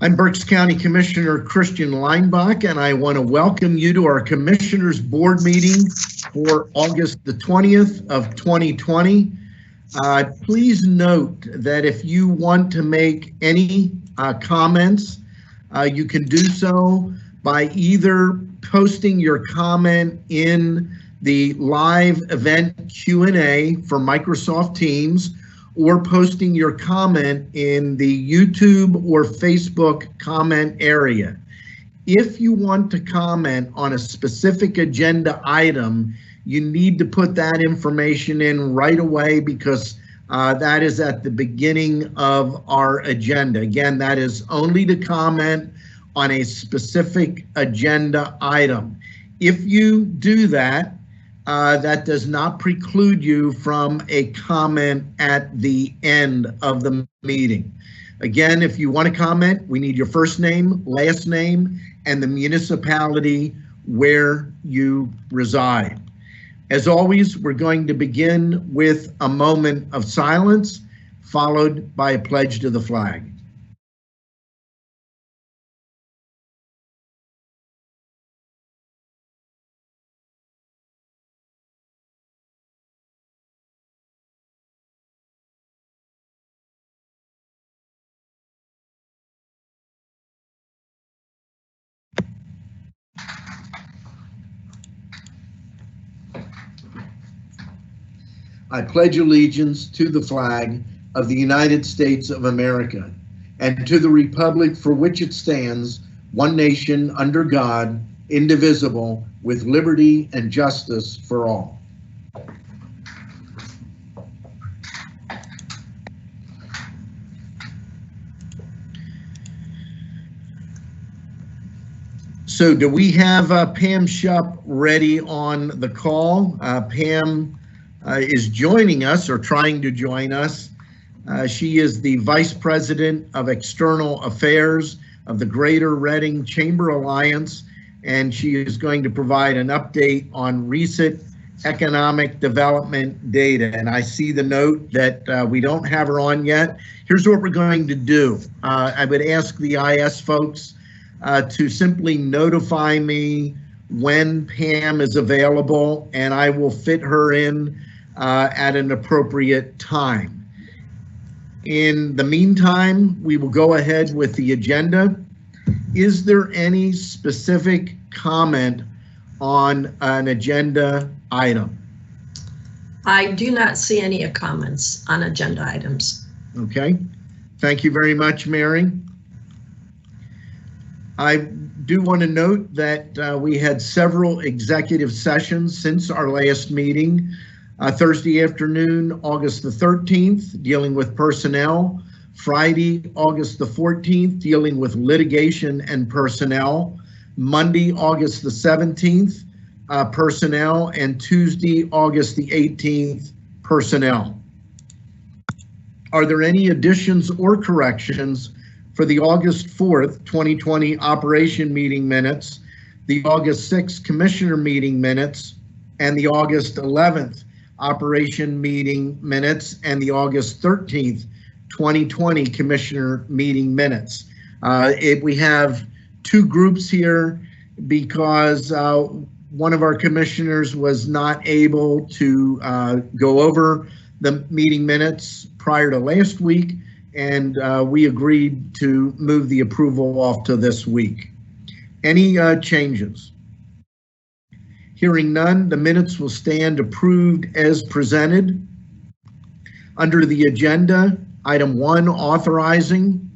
I'm Berks County Commissioner Christian Leinbach, and I want to welcome you to our Commissioners Board meeting for August the 20th of 2020. Please note that if you want to make any comments, you can do so by either posting your comment in the live event Q&A for Microsoft Teams, or posting your comment in the YouTube or Facebook comment area. If you want to comment on a specific agenda item, you need to put that information in right away, because that is at the beginning of our agenda. Again, that is only to comment on a specific agenda item. If you do that, that does not preclude you from a comment at the end of the meeting. Again, if you want to comment, we need your first name, last name, and the municipality where you reside. As always, we're going to begin with a moment of silence, followed by a pledge to the flag. I pledge allegiance to the flag of the United States of America and to the republic for which it stands, one nation under God, indivisible, with liberty and justice for all. So do we have Pam Shupp ready on the call? Pam is joining us, or trying to join us. She is the Vice President of External Affairs of the Greater Reading Chamber Alliance, and she is going to provide an update on recent economic development data. And I see the note that we don't have her on yet. Here's what we're going to do. I would ask the IS folks to simply notify me when Pam is available, and I will fit her in at an appropriate time. In the meantime, we will go ahead with the agenda. Is there any specific comment on an agenda item? I do not see any comments on agenda items. Okay, thank you very much, Mary. I do want to note that we had several executive sessions since our last meeting. Thursday afternoon, August the 13th, dealing with personnel. Friday, August the 14th, dealing with litigation and personnel. Monday, August the 17th, personnel. And Tuesday, August the 18th, personnel. Are there any additions or corrections for the August 4th, 2020 operation meeting minutes, the August 6th commissioner meeting minutes, and the August 11th operation meeting minutes, and the August 13th, 2020 commissioner meeting minutes? We have two groups here because one of our commissioners was not able to go over the meeting minutes prior to last week, and we agreed to move the approval off to this week. Any changes? Hearing none, the minutes will stand approved as presented. Under the agenda, item 1, authorizing.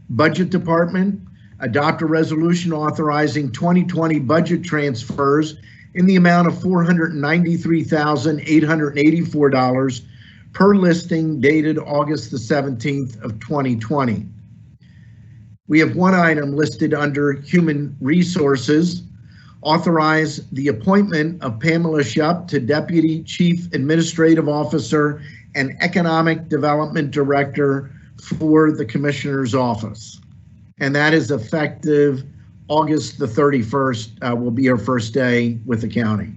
Budget Department, adopt a resolution authorizing 2020 budget transfers in the amount of $493,884 per listing dated August the 17th of 2020. We have one item listed under Human Resources. Authorize the appointment of Pamela Shupp to Deputy Chief Administrative Officer and Economic Development Director for the Commissioner's Office. And that is effective August the 31st, will be her first day with the county.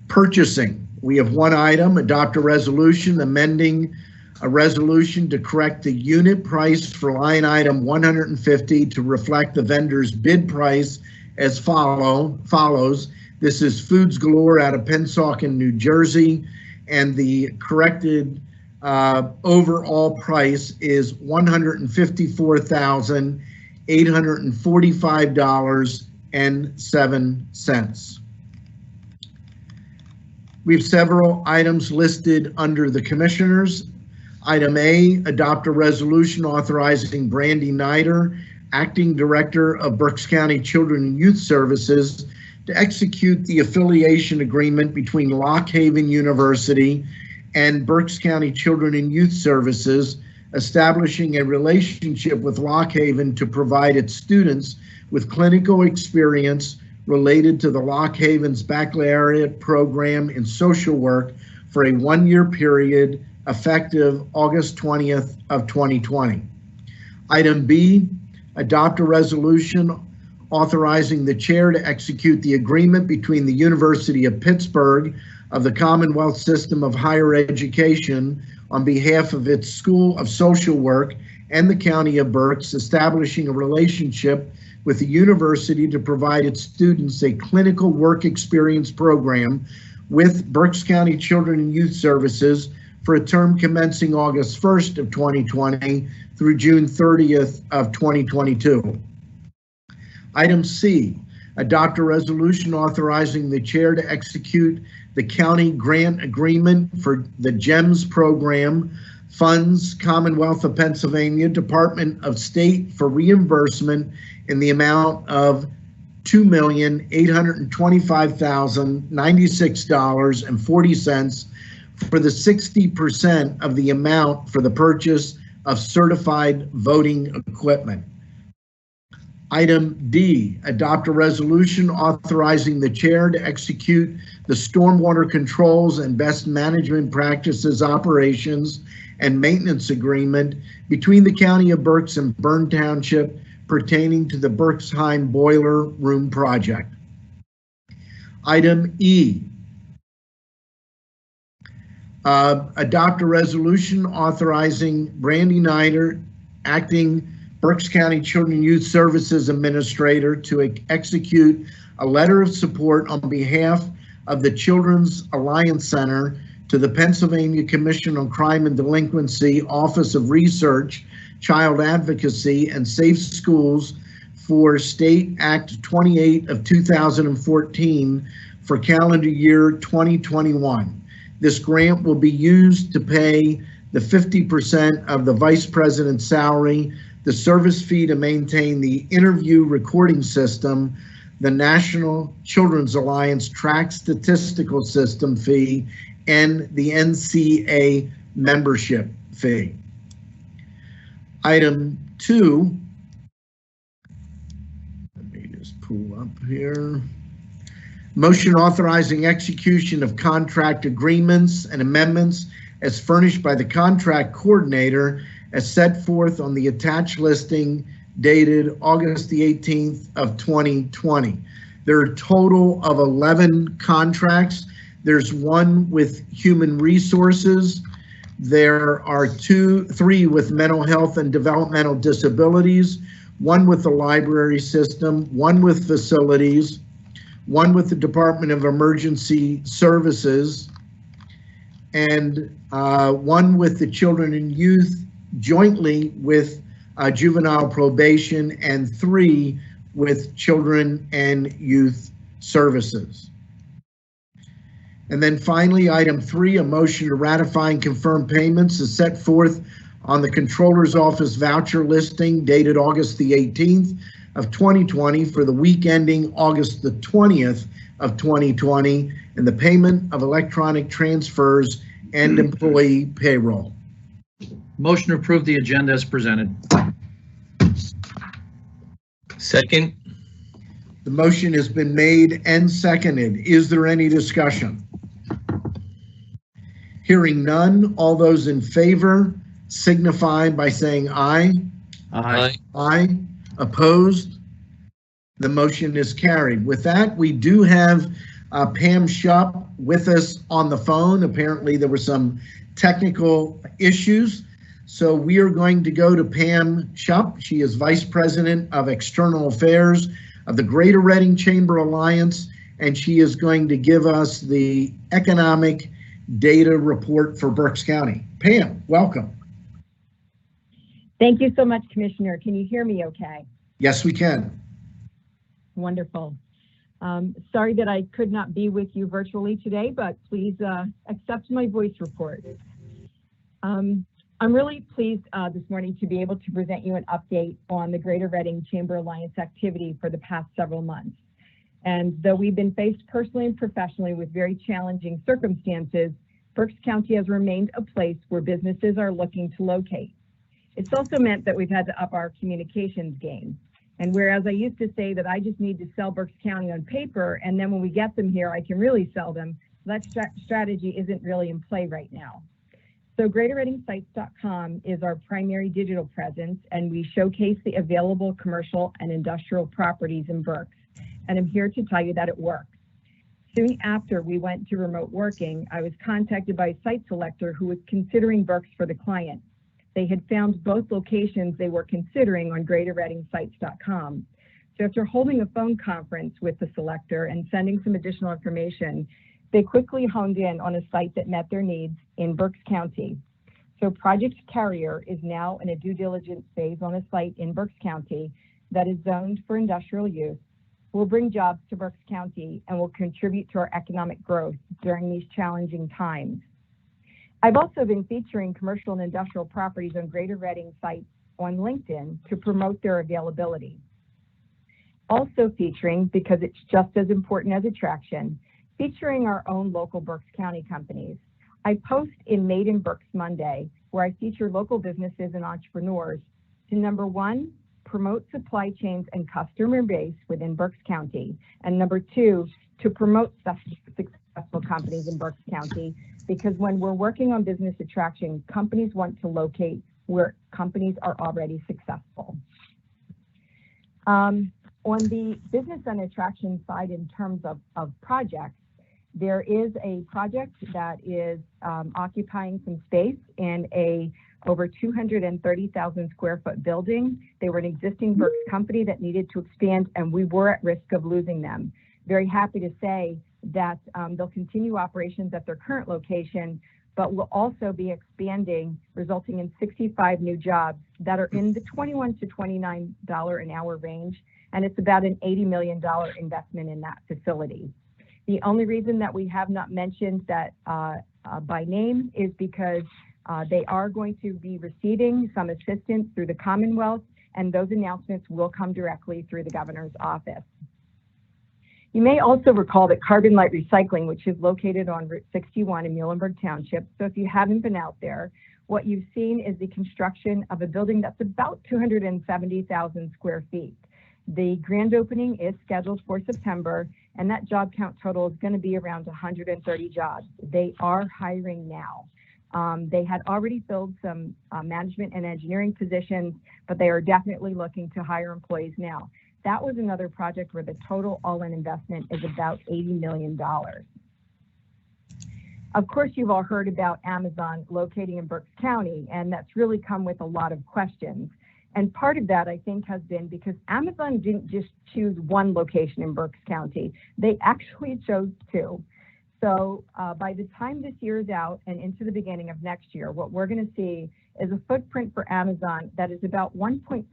Purchasing, we have one item, adopt a resolution amending a resolution to correct the unit price for line item 150 to reflect the vendor's bid price as follows. This is Foods Galore out of Pennsauken, New Jersey, and the corrected overall price is $154,845.07. We have several items listed under the commissioners. Item A, adopt a resolution authorizing Brandy Nider, Acting Director of Berks County Children and Youth Services, to execute the affiliation agreement between Lock Haven University and Berks County Children and Youth Services, establishing a relationship with Lock Haven to provide its students with clinical experience related to the Lock Haven's baccalaureate program in social work for a one-year period effective August 20th of 2020. Item B, adopt a resolution authorizing the chair to execute the agreement between the University of Pittsburgh of the Commonwealth System of Higher Education on behalf of its School of Social Work and the County of Berks, establishing a relationship with the university to provide its students a clinical work experience program with Berks County Children and Youth Services for a term commencing August 1st of 2020 through June 30th of 2022. Item C, adopt a resolution authorizing the chair to execute the county grant agreement for the GEMS program, funds Commonwealth of Pennsylvania Department of State for reimbursement in the amount of $2,825,096.40 for the 60% of the amount for the purchase of certified voting equipment. Item D, adopt a resolution authorizing the chair to execute the stormwater controls and best management practices operations and maintenance agreement between the County of Berks and Bern Township pertaining to the Berksheim Boiler Room project. Item E, adopt a resolution authorizing Brandy Nider, Acting Berks County Children and Youth Services Administrator, to execute a letter of support on behalf of the Children's Alliance Center to the Pennsylvania Commission on Crime and Delinquency, Office of Research, Child Advocacy, and Safe Schools for State Act 28 of 2014 for calendar year 2021. This grant will be used to pay the 50% of the Vice President's salary, the service fee to maintain the interview recording system, the National Children's Alliance Track Statistical System fee, and the NCA membership fee. Item 2, let me just pull up here. Motion authorizing execution of contract agreements and amendments as furnished by the contract coordinator as set forth on the attached listing dated August the 18th of 2020. There are a total of 11 contracts. There's one with human resources. There are three with mental health and developmental disabilities, one with the library system, one with facilities, one with the Department of Emergency Services, and one with the Children and Youth jointly with juvenile probation, and 3 with Children and Youth Services. And then finally, item 3, a motion to ratify and confirm payments is set forth on the Controller's Office voucher listing dated August the 18th of 2020 for the week ending August the 20th of 2020, and the payment of electronic transfers and employee payroll. Motion to approve the agenda as presented. Second. The motion has been made and seconded. Is there any discussion? Hearing none, all those in favor signify by saying aye. Aye. Aye. Opposed? The motion is carried. With that, we do have Pam Shupp with us on the phone. Apparently there were some technical issues. So we are going to go to Pam Shupp. She is Vice President of External Affairs of the Greater Reading Chamber Alliance, and she is going to give us the economic data report for Berks County. Pam, welcome. Thank you so much, Commissioner. Can you hear me okay? Yes, we can. Wonderful. Sorry that I could not be with you virtually today, but please accept my voice report. I'm really pleased this morning to be able to present you an update on the Greater Reading Chamber Alliance activity for the past several months. And though we've been faced personally and professionally with very challenging circumstances, Berks County has remained a place where businesses are looking to locate. It's also meant that we've had to up our communications game. And whereas I used to say that I just need to sell Berks County on paper, and then when we get them here, I can really sell them, that strategy isn't really in play right now. So GreaterReadingSites.com is our primary digital presence, and we showcase the available commercial and industrial properties in Berks. And I'm here to tell you that it works. Soon after we went to remote working, I was contacted by a site selector who was considering Berks for the client. They had found both locations they were considering on GreaterReadingSites.com. So after holding a phone conference with the selector and sending some additional information, they quickly honed in on a site that met their needs in Berks County. So Project Carrier is now in a due diligence phase on a site in Berks County that is zoned for industrial use, will bring jobs to Berks County, and will contribute to our economic growth during these challenging times. I've also been featuring commercial and industrial properties on Greater Reading sites on LinkedIn to promote their availability. Also featuring, because it's just as important as attraction, featuring our own local Berks County companies. I post in Made in Berks Monday, where I feature local businesses and entrepreneurs to, number one, promote supply chains and customer base within Berks County, and number two, to promote successful companies in Berks County, because when we're working on business attraction, companies want to locate where companies are already successful. On the business and attraction side, in terms of projects, there is a project that is occupying some space in a over 230,000 square foot building. They were an existing Berks company that needed to expand, and we were at risk of losing them. Very happy to say that they'll continue operations at their current location, but will also be expanding, resulting in 65 new jobs that are in the $21 to $29 an hour range, and it's about an $80 million investment in that facility. The only reason that we have not mentioned that by name is because they are going to be receiving some assistance through the Commonwealth, and those announcements will come directly through the governor's office. You may also recall that Carbon Light Recycling, which is located on Route 61 in Muhlenberg Township, so if you haven't been out there, what you've seen is the construction of a building that's about 270,000 square feet. The grand opening is scheduled for September, and that job count total is going to be around 130 jobs. They are hiring now. They had already filled some management and engineering positions, but they are definitely looking to hire employees now. That was another project where the total all-in investment is about $80 million. Of course, you've all heard about Amazon locating in Berks County, and that's really come with a lot of questions. And part of that, I think, has been because Amazon didn't just choose one location in Berks County. They actually chose two. So by the time this year is out and into the beginning of next year, what we're going to see is a footprint for Amazon that is about 1.6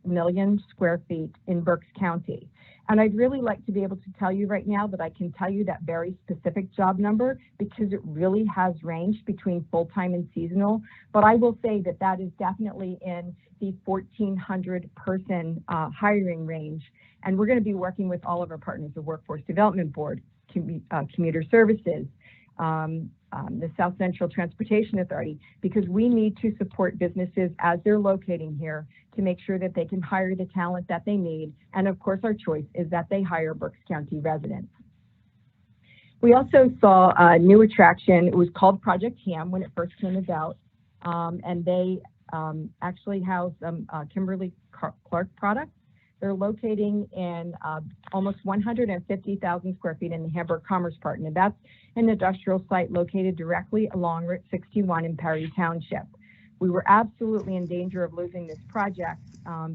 million square feet in Berks County. And I'd really like to be able to tell you right now that I can tell you that very specific job number, because it really has ranged between full-time and seasonal. But I will say that that is definitely in the 1,400 person hiring range. And we're going to be working with all of our partners, the Workforce Development Board, Commuter Services, the South Central Transportation Authority, because we need to support businesses as they're locating here to make sure that they can hire the talent that they need. And of course, our choice is that they hire Berks County residents. We also saw a new attraction. It was called Project Ham when it first came about. And they actually house some Kimberly-Clark products They're locating in almost 150,000 square feet in the Hamburg Commerce Park, and that's an industrial site located directly along Route 61 in Perry Township. We were absolutely in danger of losing this project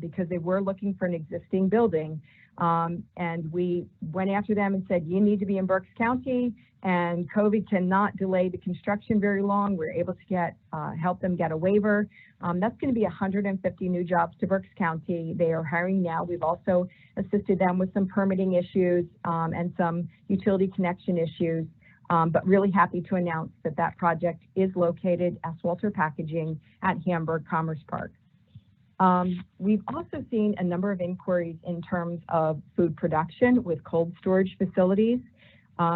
because they were looking for an existing building. And we went after them and said, you need to be in Berks County, and COVID cannot delay the construction very long. We're able to help them get a waiver. That's going to be 150 new jobs to Berks County. They are hiring now. We've also assisted them with some permitting issues and some utility connection issues. But really happy to announce that that project is located as Walter Packaging at Hamburg Commerce Park. We've also seen a number of inquiries in terms of food production with cold storage facilities.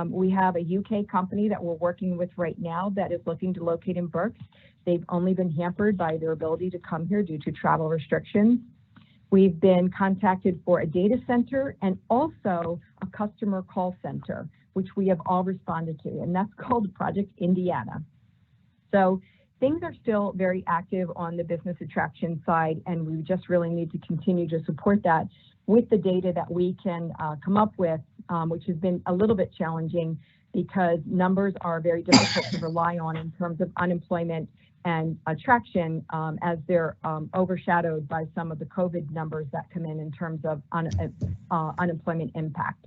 We have a UK company that we're working with right now that is looking to locate in Berks. They've only been hampered by their ability to come here due to travel restrictions. We've been contacted for a data center and also a customer call center, which we have all responded to, and that's called Project Indiana. So things are still very active on the business attraction side, and we just really need to continue to support that with the data that we can come up with, which has been a little bit challenging because numbers are very difficult to rely on in terms of unemployment and attraction as they're overshadowed by some of the COVID numbers that come in terms of unemployment impact.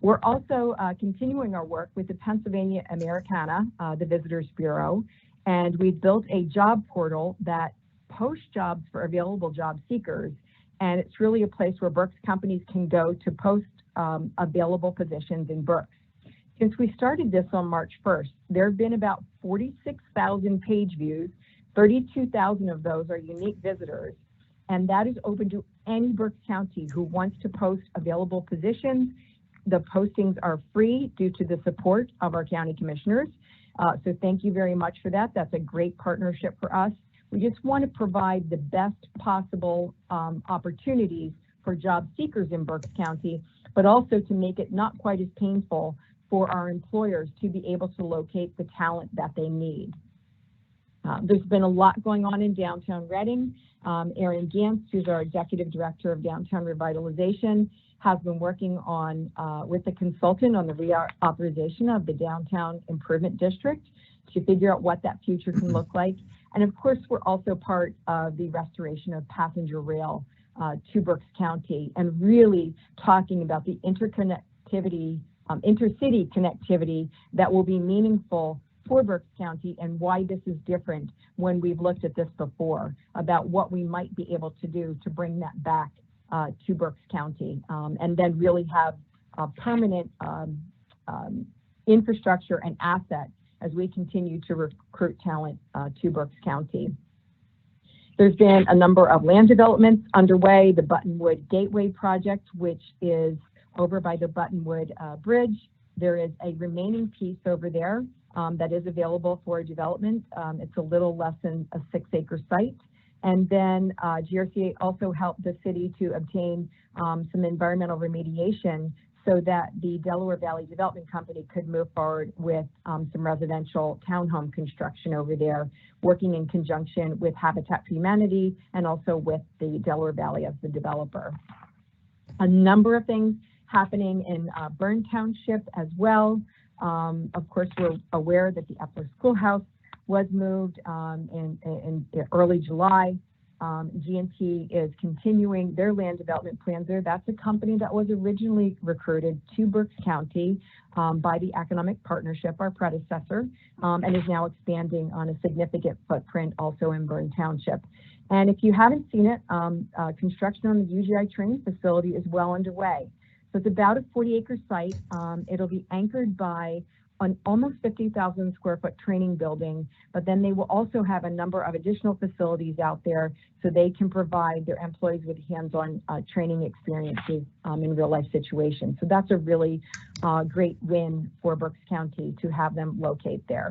We're also continuing our work with the Pennsylvania Americana, the Visitors Bureau, and we've built a job portal that posts jobs for available job seekers. And it's really a place where Berks companies can go to post available positions in Berks. Since we started this on March 1st, there have been about 46,000 page views. 32,000 of those are unique visitors. And that is open to any Berks County who wants to post available positions. The postings are free due to the support of our county commissioners. So thank you very much for that. That's a great partnership for us. We just want to provide the best possible opportunities for job seekers in Berks County, but also to make it not quite as painful for our employers to be able to locate the talent that they need. There's been a lot going on in downtown Reading. Erin Gantz, who's our Executive Director of Downtown Revitalization, has been working on with the consultant on the reauthorization of the Downtown Improvement District to figure out what that future can look like. And of course, we're also part of the restoration of passenger rail to Berks County and really talking about the interconnectivity, intercity connectivity that will be meaningful for Berks County and why this is different when we've looked at this before, about what we might be able to do to bring that back to Berks County and then really have a permanent infrastructure and asset as we continue to recruit talent to Berks County. There's been a number of land developments underway, the Buttonwood Gateway project, which is over by the Buttonwood Bridge. There is a remaining piece over there that is available for development. It's a little less than a 6-acre site. And then GRCA also helped the city to obtain some environmental remediation so that the Delaware Valley Development Company could move forward with some residential townhome construction over there, working in conjunction with Habitat for Humanity and also with the Delaware Valley as the developer. A number of things happening in Bern Township as well. Of course, we're aware that the Epler Schoolhouse was moved in early July. G&T is continuing their land development plans there. That's a company that was originally recruited to Berks County by the Economic Partnership, our predecessor, and is now expanding on a significant footprint also in Bern Township. And if you haven't seen it, construction on the UGI training facility is well underway. So it's about a 40-acre site. It'll be anchored by an almost 50,000 square foot training building, but then they will also have a number of additional facilities out there so they can provide their employees with hands-on training experiences in real life situations. So that's a really great win for Berks County to have them locate there.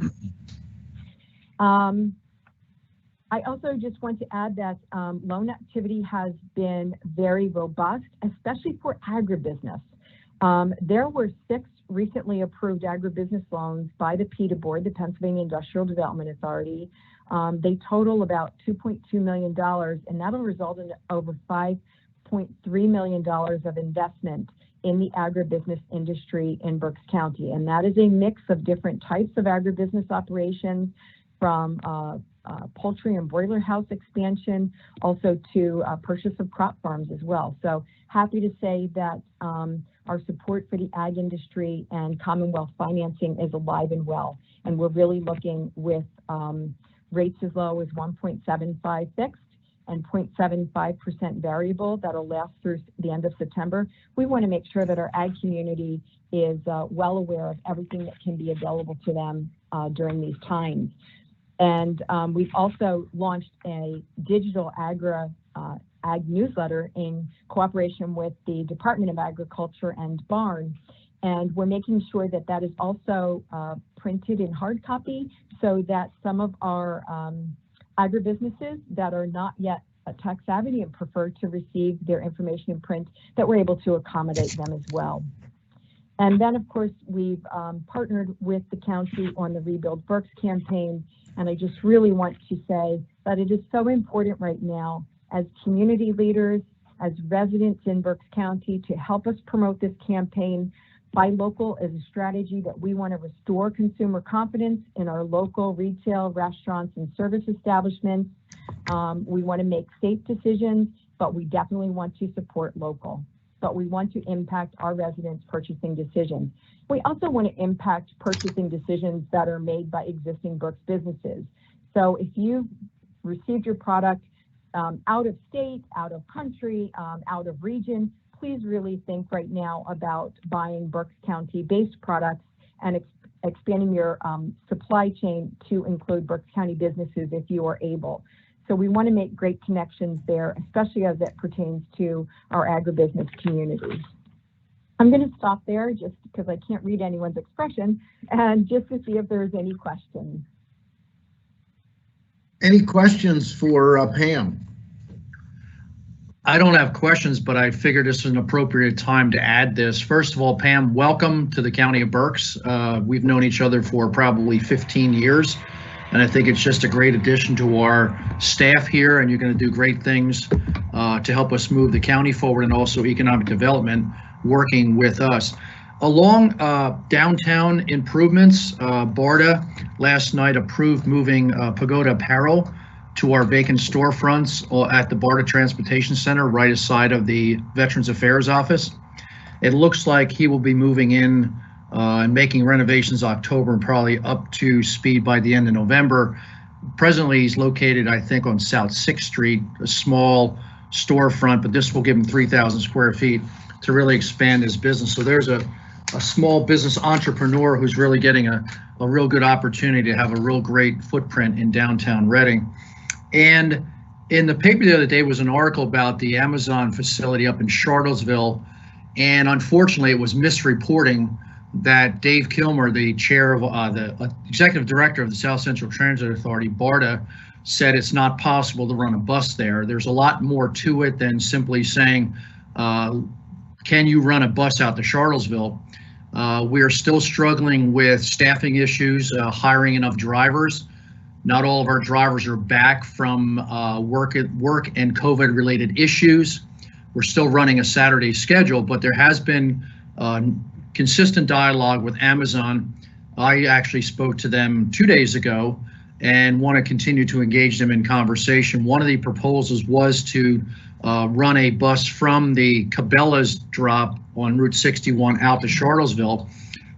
I also just want to add that loan activity has been very robust, especially for agribusiness. There were 6 recently approved agribusiness loans by the PETA board, the Pennsylvania Industrial Development Authority. They total about $2.2 million, and that'll result in over $6.3 million of investment in the agribusiness industry in Berks County. And that is a mix of different types of agribusiness operations, from poultry and broiler house expansion, also to purchase of crop farms as well. So happy to say that our support for the ag industry and Commonwealth financing is alive and well. And we're really looking with rates as low as 1.75 fixed and 0.75% variable that'll last through the end of September. We want to make sure that our ag community is well aware of everything that can be available to them during these times. And we've also launched a digital ag newsletter in cooperation with the Department of Agriculture and Barn. And we're making sure that that is also printed in hard copy, so that some of our agribusinesses that are not yet tech savvy and prefer to receive their information in print, that we're able to accommodate them as well. And then, of course, we've partnered with the county on the Rebuild Berks campaign. And I just really want to say that it is so important right now as community leaders, as residents in Berks County, to help us promote this campaign. Buy local is a strategy that we want to restore consumer confidence in our local retail, restaurants, and service establishments. We want to make safe decisions, but we definitely want to support local. But we want to impact our residents' purchasing decisions. We also want to impact purchasing decisions that are made by existing Berks businesses. So if you received your product out of state, out of country, out of region, please really think right now about buying Berks County-based products and expanding your supply chain to include Berks County businesses if you are able. So we want to make great connections there, especially as it pertains to our agribusiness community. I'm going to stop there just because I can't read anyone's expression, and just to see if there's any questions. Any questions for Pam? I don't have questions, but I figured this is an appropriate time to add this. First of all, Pam, welcome to the County of Berks. We've known each other for probably 15 years, and I think it's just a great addition to our staff here, and you're going to do great things to help us move the county forward, and also economic development working with us. Along downtown improvements, BARDA last night approved moving Pagoda Apparel to our vacant storefronts at the BARDA Transportation Center, right aside of the Veterans Affairs Office. It looks like he will be moving in and making renovations October and probably up to speed by the end of November. Presently, he's located, I think, on South 6th Street, a small storefront, but this will give him 3,000 square feet to really expand his business. So there's a small business entrepreneur who's really getting a real good opportunity to have a real great footprint in downtown Reading. And in the paper the other day was an article about the Amazon facility up in Charlottesville, and unfortunately it was misreporting that Dave Kilmer, the chair of the executive director of the South Central Transit Authority, BARDA, said it's not possible to run a bus there. There's a lot more to it than simply saying, can you run a bus out to Charlottesville? We are still struggling with staffing issues, hiring enough drivers. Not all of our drivers are back from work and COVID-related issues. We're still running a Saturday schedule, but there has been consistent dialogue with Amazon. I actually spoke to them 2 days ago and want to continue to engage them in conversation. One of the proposals was to run a bus from the Cabela's drop on Route 61 out to Charlottesville.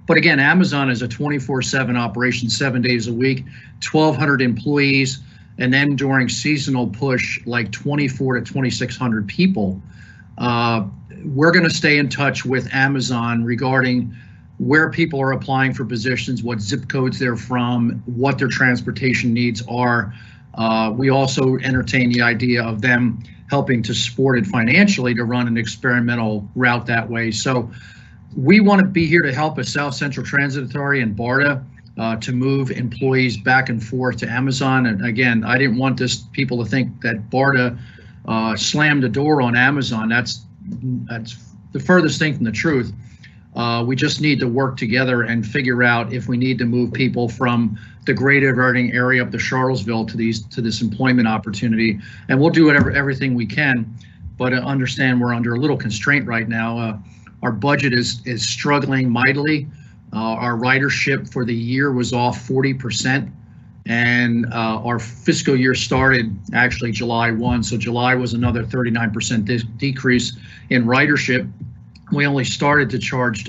But again, Amazon is a 24/7 operation, 7 days a week, 1,200 employees, and then during seasonal push, like 2,400 to 2,600 people. We're going to stay in touch with Amazon regarding where people are applying for positions, what zip codes they're from, what their transportation needs are. We also entertain the idea of them helping to support it financially to run an experimental route that way. So we want to be here to help as South Central Transit Authority and BARDA to move employees back and forth to Amazon. And again, I didn't want people to think that BARDA slammed the door on Amazon. That's the furthest thing from the truth. We just need to work together and figure out if we need to move people from the greater Reading area up to Charlottesville to this employment opportunity, and we'll do everything we can. but understand we're under a little constraint right now. Our budget is struggling mightily. Our ridership for the year was off 40%, and our fiscal year started actually July 1, so July was another 39% decrease in ridership. We only started to charge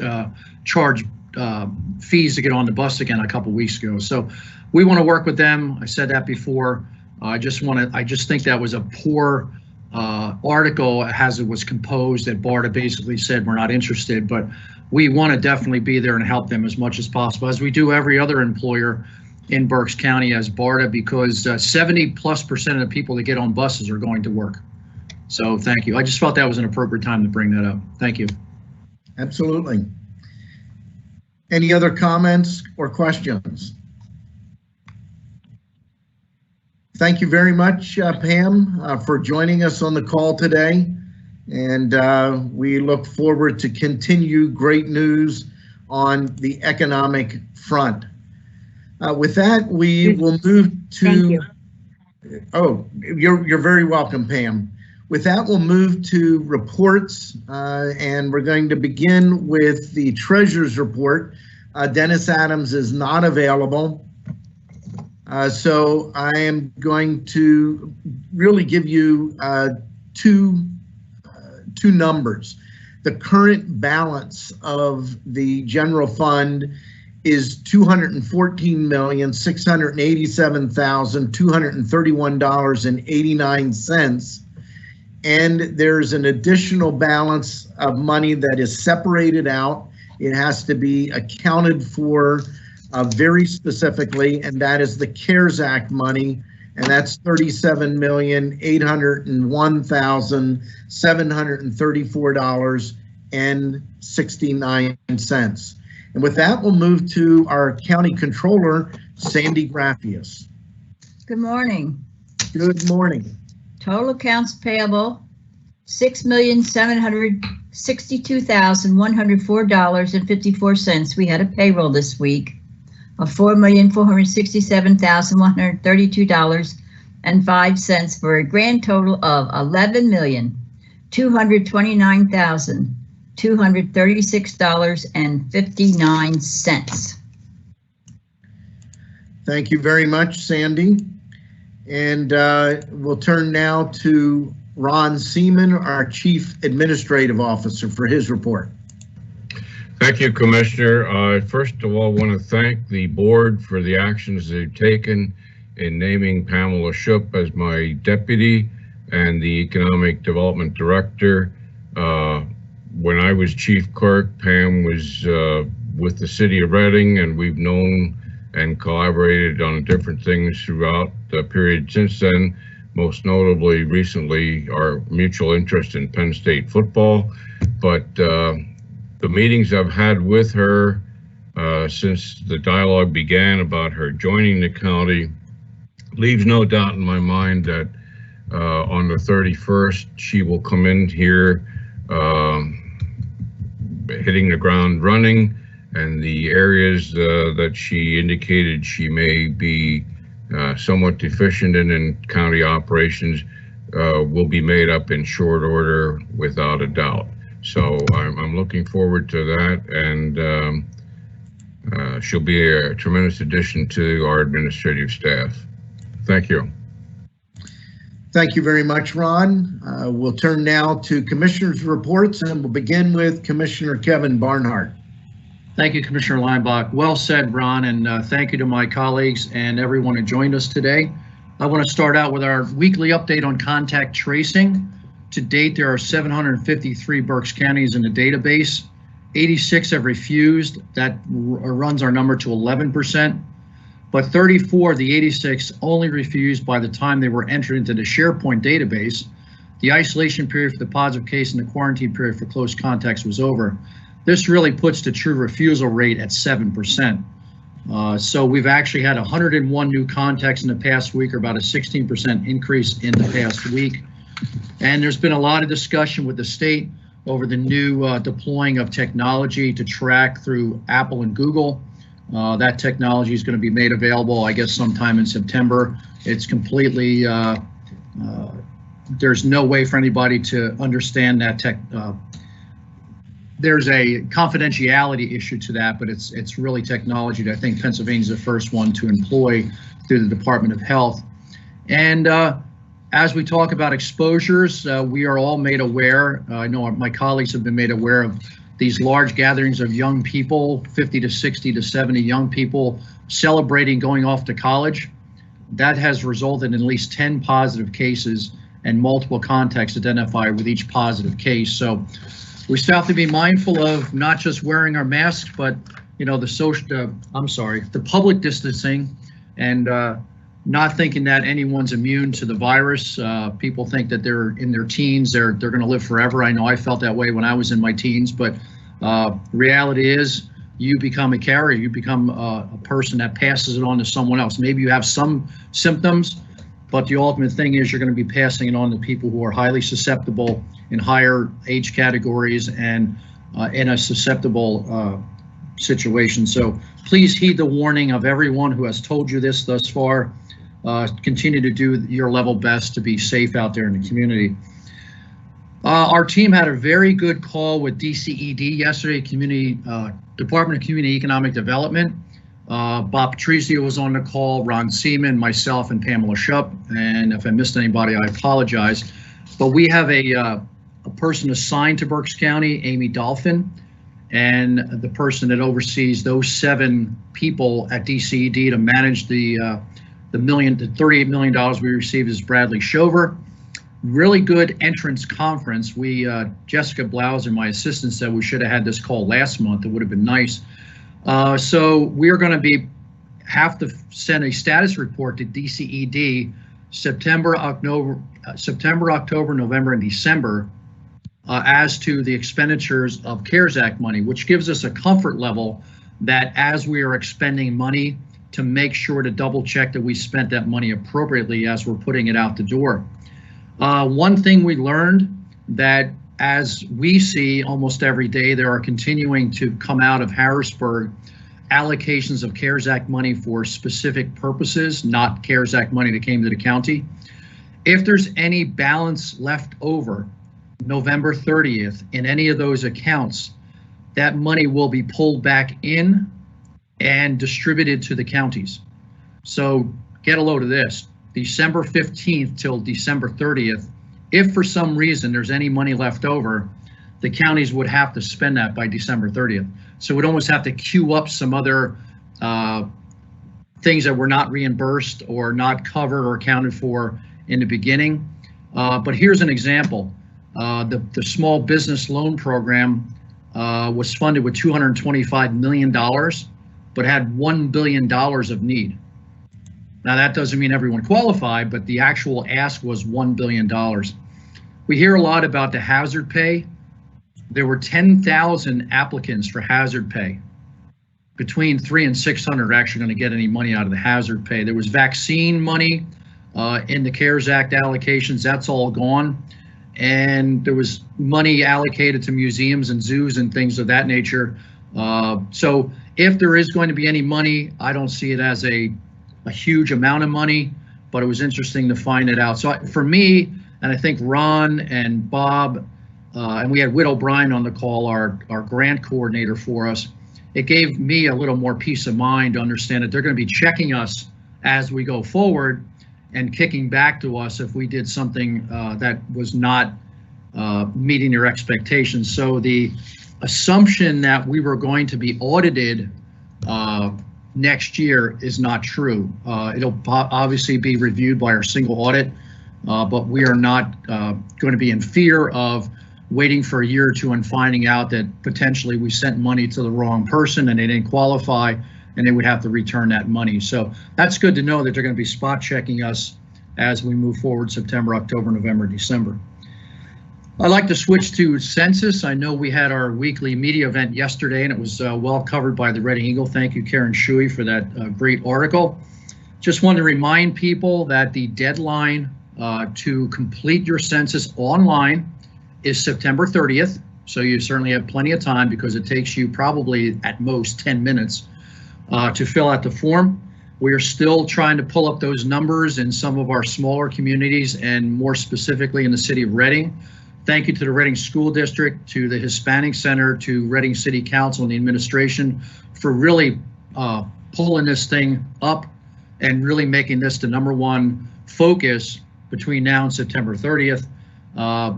fees to get on the bus again a couple weeks ago. So we want to work with them. I said that before. I just think that was a poor article as it was composed, that BARDA basically said we're not interested, but we want to definitely be there and help them as much as possible, as we do every other employer in Berks County as BARDA, because 70+% of the people that get on buses are going to work. So thank you. I just felt that was an appropriate time to bring that up. Thank you. Absolutely. Any other comments or questions? Thank you very much, Pam, for joining us on the call today. And we look forward to continue great news on the economic front. With that, we will move to. Thank you. Oh, you're very welcome, Pam. With that, we'll move to reports, and we're going to begin with the treasurer's report. Dennis Adams is not available. So I am going to really give you two numbers. The current balance of the general fund is $214,687,231.89. And there's an additional balance of money that is separated out. It has to be accounted for very specifically, and that is the CARES Act money, and that's $37,801,734.69. And with that, we'll move to our County Controller, Sandy Graffius. Good morning. Good morning. Total accounts payable, $6,762,104.54. We had a payroll this week of $4,467,132.05 for a grand total of $11,229,236.59. Thank you very much, Sandy. And we'll turn now to Ron Seaman, our Chief Administrative Officer, for his report. Thank you, Commissioner. First of all, I want to thank the board for the actions they've taken in naming Pamela Shoup as my deputy and the Economic Development Director. When I was Chief Clerk, Pam was with the City of Reading, and we've known and collaborated on different things throughout the period since then, most notably recently our mutual interest in Penn State football. But the meetings I've had with her since the dialogue began about her joining the county leaves no doubt in my mind that on the 31st, she will come in here hitting the ground running, and the areas that she indicated she may be somewhat deficient in county operations will be made up in short order without a doubt. So I'm looking forward to that, and she'll be a tremendous addition to our administrative staff. Thank you. Thank you very much, Ron. We'll turn now to Commissioners' reports, and we'll begin with Commissioner Kevin Barnhart. Thank you, Commissioner Leinbach. Well said, Ron, and thank you to my colleagues and everyone who joined us today. I want to start out with our weekly update on contact tracing. To date, there are 753 Berks counties in the database. 86 have refused. That runs our number to 11%. But 34 of the 86 only refused by the time they were entered into the SharePoint database. The isolation period for the positive case and the quarantine period for close contacts was over. This really puts the true refusal rate at 7%. So we've actually had 101 new contacts in the past week, or about a 16% increase in the past week. And there's been a lot of discussion with the state over the new deploying of technology to track through Apple and Google. That technology is going to be made available, I guess, sometime in September. It's completely there's no way for anybody to understand that there's a confidentiality issue to that, but it's really technology that I think Pennsylvania's the first one to employ through the Department of Health. And as we talk about exposures, we are all made aware. I know my colleagues have been made aware of these large gatherings of young people, 50 to 60 to 70 young people celebrating going off to college. That has resulted in at least 10 positive cases and multiple contacts identified with each positive case. So we still have to be mindful of not just wearing our masks, but the public distancing, and not thinking that anyone's immune to the virus. People think that they're in their teens, they're going to live forever. I know I felt that way when I was in my teens, but reality is you become a carrier, you become a person that passes it on to someone else. Maybe you have some symptoms, but the ultimate thing is you're going to be passing it on to people who are highly susceptible in higher age categories and in a susceptible situation. So please heed the warning of everyone who has told you this thus far. Continue to do your level best to be safe out there in the community. Our team had a very good call with DCED yesterday, Department of Community Economic Development. Bob Patrizio was on the call, Ron Seaman, myself, and Pamela Schupp. And if I missed anybody, I apologize. But we have a person assigned to Berks County, Amy Dolphin, and the person that oversees those 7 people at DCED to manage the $38 million we received is Bradley Shover. Really good entrance conference. Jessica Blauser, my assistant, said we should have had this call last month. It would have been nice. So we're going to have to send a status report to DCED September, October, November, and December as to the expenditures of CARES Act money, which gives us a comfort level that as we are expending money, to make sure to double check that we spent that money appropriately as we're putting it out the door. One thing we learned, that as we see almost every day, there are continuing to come out of Harrisburg allocations of CARES Act money for specific purposes, not CARES Act money that came to the county. If there's any balance left over November 30th in any of those accounts, that money will be pulled back in and distributed to the counties. So get a load of this. December 15th till December 30th, if for some reason there's any money left over, the counties would have to spend that by December 30th. So we'd almost have to queue up some other things that were not reimbursed or not covered or accounted for in the beginning. But here's an example. The small business loan program was funded with $225 million, but had $1 billion of need. Now that doesn't mean everyone qualified, but the actual ask was $1 billion. We hear a lot about the hazard pay. There were 10,000 applicants for hazard pay. Between 300 and 600 are actually going to get any money out of the hazard pay. There was vaccine money in the CARES Act allocations, that's all gone. And there was money allocated to museums and zoos and things of that nature. So if there is going to be any money, I don't see it as a huge amount of money, but it was interesting to find it out. So for me, and I think Ron and Bob, and we had Whit O'Brien on the call, our grant coordinator for us, it gave me a little more peace of mind to understand that they're going to be checking us as we go forward and kicking back to us if we did something that was not meeting their expectations. So the assumption that we were going to be audited next year is not true. It'll obviously be reviewed by our single audit, but we are not going to be in fear of waiting for a year or two and finding out that potentially we sent money to the wrong person and they didn't qualify and they would have to return that money. So that's good to know that they're going to be spot checking us as we move forward September, October, November, December. I'd like to switch to census. I know we had our weekly media event yesterday and it was well covered by the Red Eagle. Thank you, Karen Shuey, for that great article. Just wanted to remind people that the deadline to complete your census online is September 30th. So you certainly have plenty of time because it takes you probably at most 10 minutes to fill out the form. We are still trying to pull up those numbers in some of our smaller communities and more specifically in the city of Reading. Thank you to the Reading School District, to the Hispanic Center, to Reading City Council and the administration for really pulling this thing up and really making this the #1 focus between now and September 30th.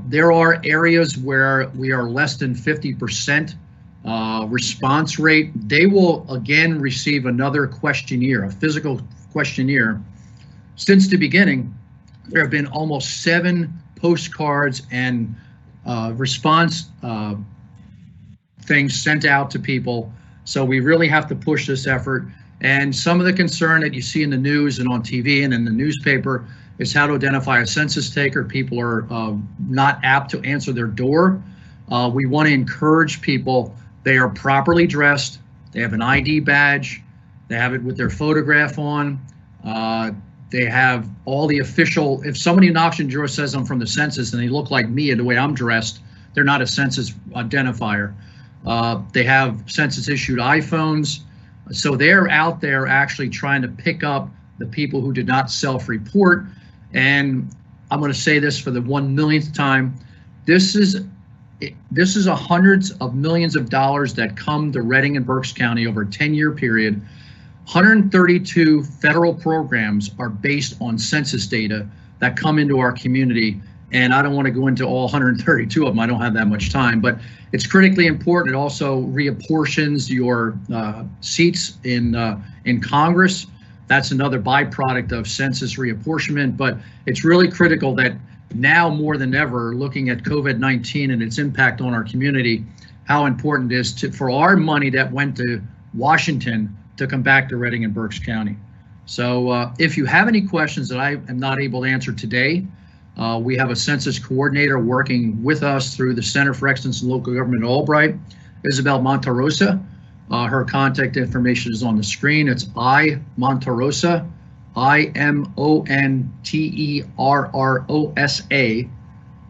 There are areas where we are less than 50% response rate. They will again receive another questionnaire, a physical questionnaire. Since the beginning, there have been almost 7 postcards and response things sent out to people. So we really have to push this effort. And some of the concern that you see in the news and on TV and in the newspaper is how to identify a census taker. People are not apt to answer their door. We want to encourage people. They are properly dressed. They have an ID badge. They have it with their photograph on. They have all the official, if somebody knocks on your door says I'm from the census and they look like me and the way I'm dressed, they're not a census identifier. They have census issued iPhones. So they're out there actually trying to pick up the people who did not self-report. And I'm going to say this for the 1 millionth time. This is a hundreds of millions of dollars that come to Reading and Berks County over a 10-year period. 132 federal programs are based on census data that come into our community. And I don't want to go into all 132 of them. I don't have that much time, but it's critically important. It also reapportions your seats in Congress. That's another byproduct of census reapportionment, but it's really critical that now more than ever, looking at COVID-19 and its impact on our community, how important it is for our money that went to Washington to come back to Reading and Berks County. So if you have any questions that I am not able to answer today, we have a census coordinator working with us through the Center for Excellence in Local Government at Albright, Isabel Monterosa. Her contact information is on the screen. It's Monterosa, IMONTERROSA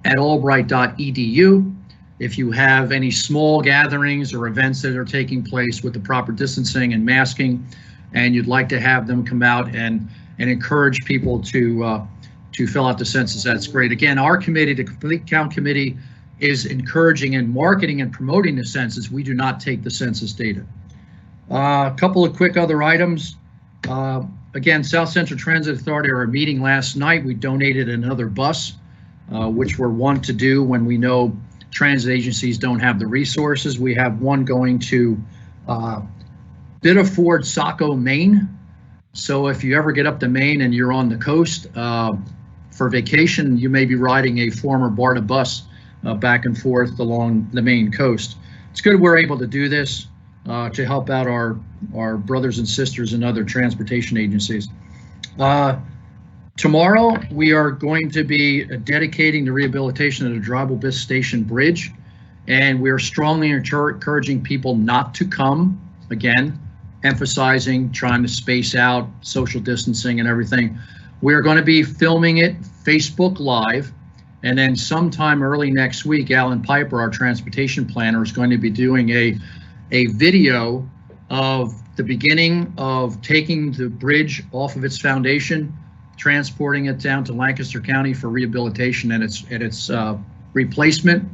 at albright.edu. If you have any small gatherings or events that are taking place with the proper distancing and masking, and you'd like to have them come out and encourage people to fill out the census, that's great. Again, our committee, the Complete Count Committee, is encouraging and marketing and promoting the census. We do not take the census data. A couple of quick other items. Again, South Central Transit Authority, our meeting last night, we donated another bus, which we're one to do when we know transit agencies don't have the resources. We have one going to Biddeford, Saco, Maine. So if you ever get up to Maine and you're on the coast for vacation, you may be riding a former BARTA bus back and forth along the Maine coast. It's good we're able to do this to help out our brothers and sisters in other transportation agencies. Tomorrow, we are going to be dedicating the rehabilitation of the Drivable Bis Station Bridge, and we are strongly encouraging people not to come, again, emphasizing trying to space out, social distancing and everything. We are going to be filming it Facebook Live, and then sometime early next week, Alan Piper, our transportation planner, is going to be doing a video of the beginning of taking the bridge off of its foundation, transporting it down to Lancaster County for rehabilitation and its replacement.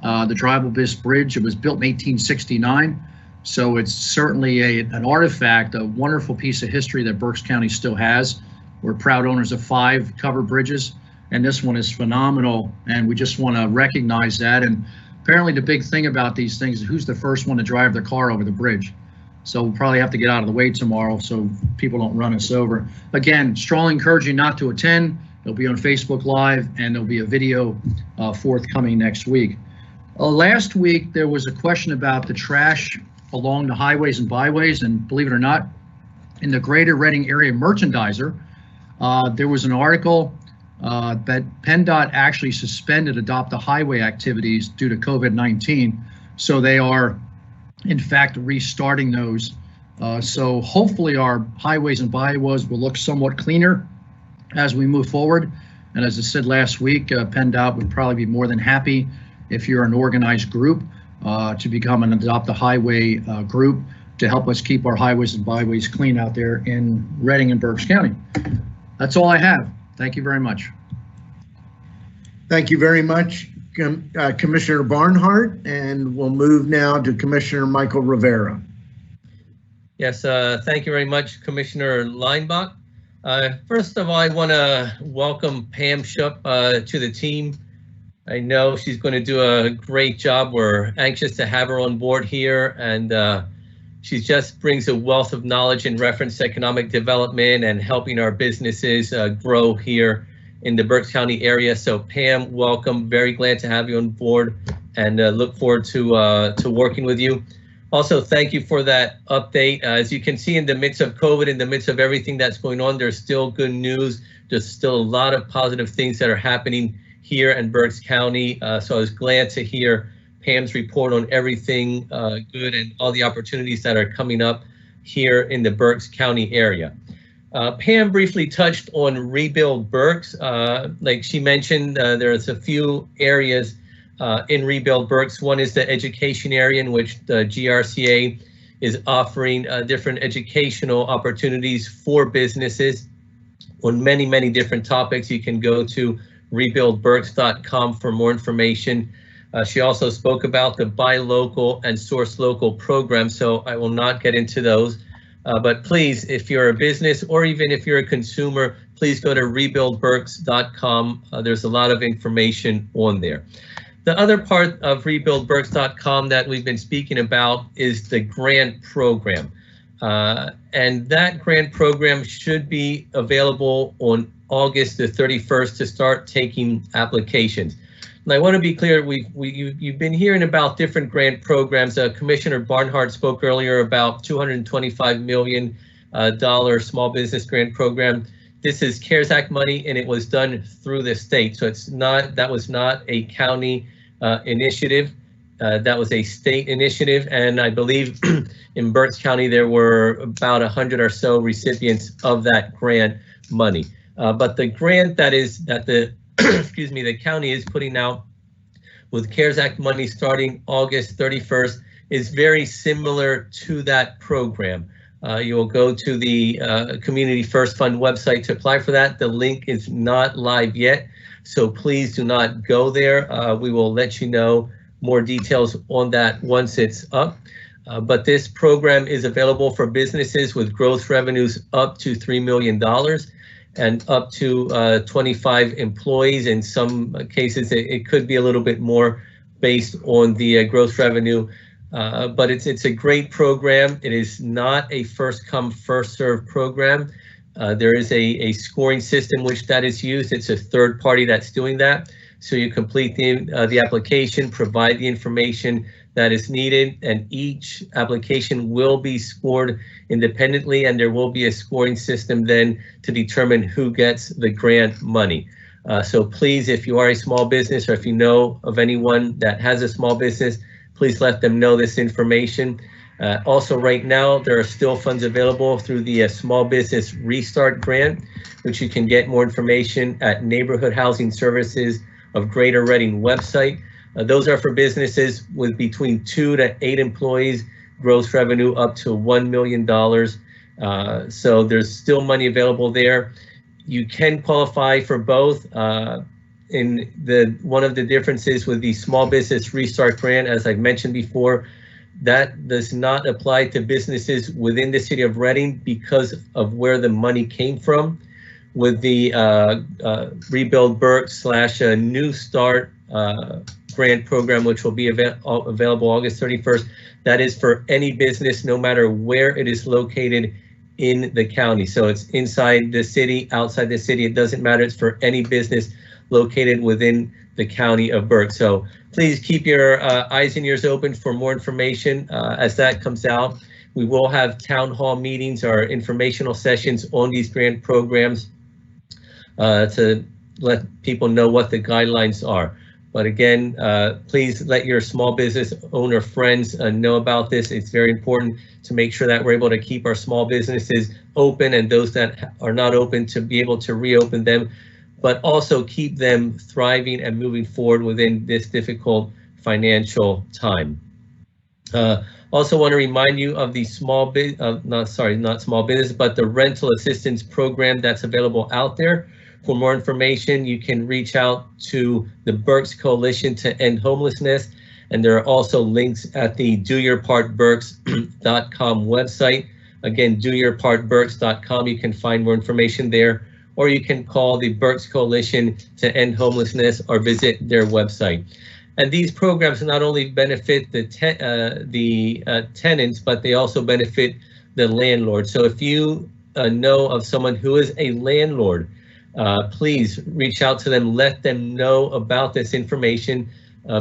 The Drivable Bis Bridge, it was built in 1869, so it's certainly an artifact, a wonderful piece of history that Berks County still has. We're proud owners of 5 covered bridges, and this one is phenomenal, and we just want to recognize that. And apparently the big thing about these things is who's the first one to drive their car over the bridge. So we'll probably have to get out of the way tomorrow so people don't run us over. Again, strongly encouraging not to attend. It'll be on Facebook Live, and there'll be a video forthcoming next week. Last week, there was a question about the trash along the highways and byways, and believe it or not, in the Greater Reading Area Merchandiser, there was an article that PennDOT actually suspended adopt-a-highway activities due to COVID-19. So they are, in fact, restarting those. So hopefully our highways and byways will look somewhat cleaner as we move forward. And as I said last week, PennDOT would probably be more than happy if you're an organized group to become an adopt-a-highway group to help us keep our highways and byways clean out there in Reading and Berks County. That's all I have. Thank you very much. Thank you very much, Commissioner Barnhart, and we'll move now to Commissioner Michael Rivera. Yes, thank you very much, Commissioner Leinbach. First of all, I want to welcome Pam Shupp to the team. I know she's going to do a great job. We're anxious to have her on board here, and she just brings a wealth of knowledge in reference to economic development and helping our businesses grow here in the Berks County area. So Pam, welcome. Very glad to have you on board, and look forward to working with you. Also, thank you for that update. As you can see, in the midst of COVID, in the midst of everything that's going on, there's still good news. There's still a lot of positive things that are happening here in Berks County. So I was glad to hear Pam's report on everything good and all the opportunities that are coming up here in the Berks County area. Pam briefly touched on Rebuild Berks. Like she mentioned, there's a few areas in Rebuild Berks. One is the education area, in which the GRCA is offering different educational opportunities for businesses on many, many different topics. You can go to rebuildberks.com for more information. She also spoke about the Buy Local and Source Local program, so I will not get into those. But please, if you're a business or even if you're a consumer, please go to rebuildberks.com. There's a lot of information on there. The other part of rebuildberks.com that we've been speaking about is the grant program. And that grant program should be available on August the 31st to start taking applications. And I want to be clear, you've been hearing about different grant programs. Commissioner Barnhart spoke earlier about $225 million small business grant program. This is CARES Act money, and it was done through the state. So that was not a county initiative. That was a state initiative. And I believe in Berks County, there were about 100 or so recipients of that grant money. But the grant that the excuse me, the county is putting out with CARES Act money starting August 31st is very similar to that program. You will go to the Community First Fund website to apply for that. The link is not live yet, so please do not go there. We will let you know more details on that once it's up. But this program is available for businesses with gross revenues up to $3 million and up to 25 employees. In some cases, it could be a little bit more based on the gross revenue. But it's a great program. It is not a first come, first serve program. There is a scoring system which that is used. It's a third party that's doing that. So you complete the application, provide the information that is needed, and each application will be scored independently, and there will be a scoring system then to determine who gets the grant money. So please, if you are a small business or if you know of anyone that has a small business, please let them know this information. Also, right now, there are still funds available through the Small Business Restart Grant, which you can get more information at Neighborhood Housing Services of Greater Reading website. Those are for businesses with between 2 to 8 employees, gross revenue up to $1 million. So there's still money available there. You can qualify for both. One of the differences with the Small Business Restart Grant, as I've mentioned before, that does not apply to businesses within the city of Reading because of where the money came from. With the Rebuild Berks / New Start grant program, which will be available August 31st. That is for any business, no matter where it is located in the county. So it's inside the city, outside the city, it doesn't matter. It's for any business located within the county of Berks. So please keep your eyes and ears open for more information as that comes out. We will have town hall meetings or informational sessions on these grant programs to let people know what the guidelines are. But again, please let your small business owner friends know about this. It's very important to make sure that we're able to keep our small businesses open, and those that are not open to be able to reopen them, but also keep them thriving and moving forward within this difficult financial time. Also want to remind you of the not small business, but the rental assistance program that's available out there. For more information, you can reach out to the Berks Coalition to End Homelessness. And there are also links at the doyourpartberks.com website. Again, doyourpartberks.com. You can find more information there, or you can call the Berks Coalition to End Homelessness or visit their website. And these programs not only benefit the tenants, but they also benefit the landlord. So if you know of someone who is a landlord, please reach out to them, let them know about this information,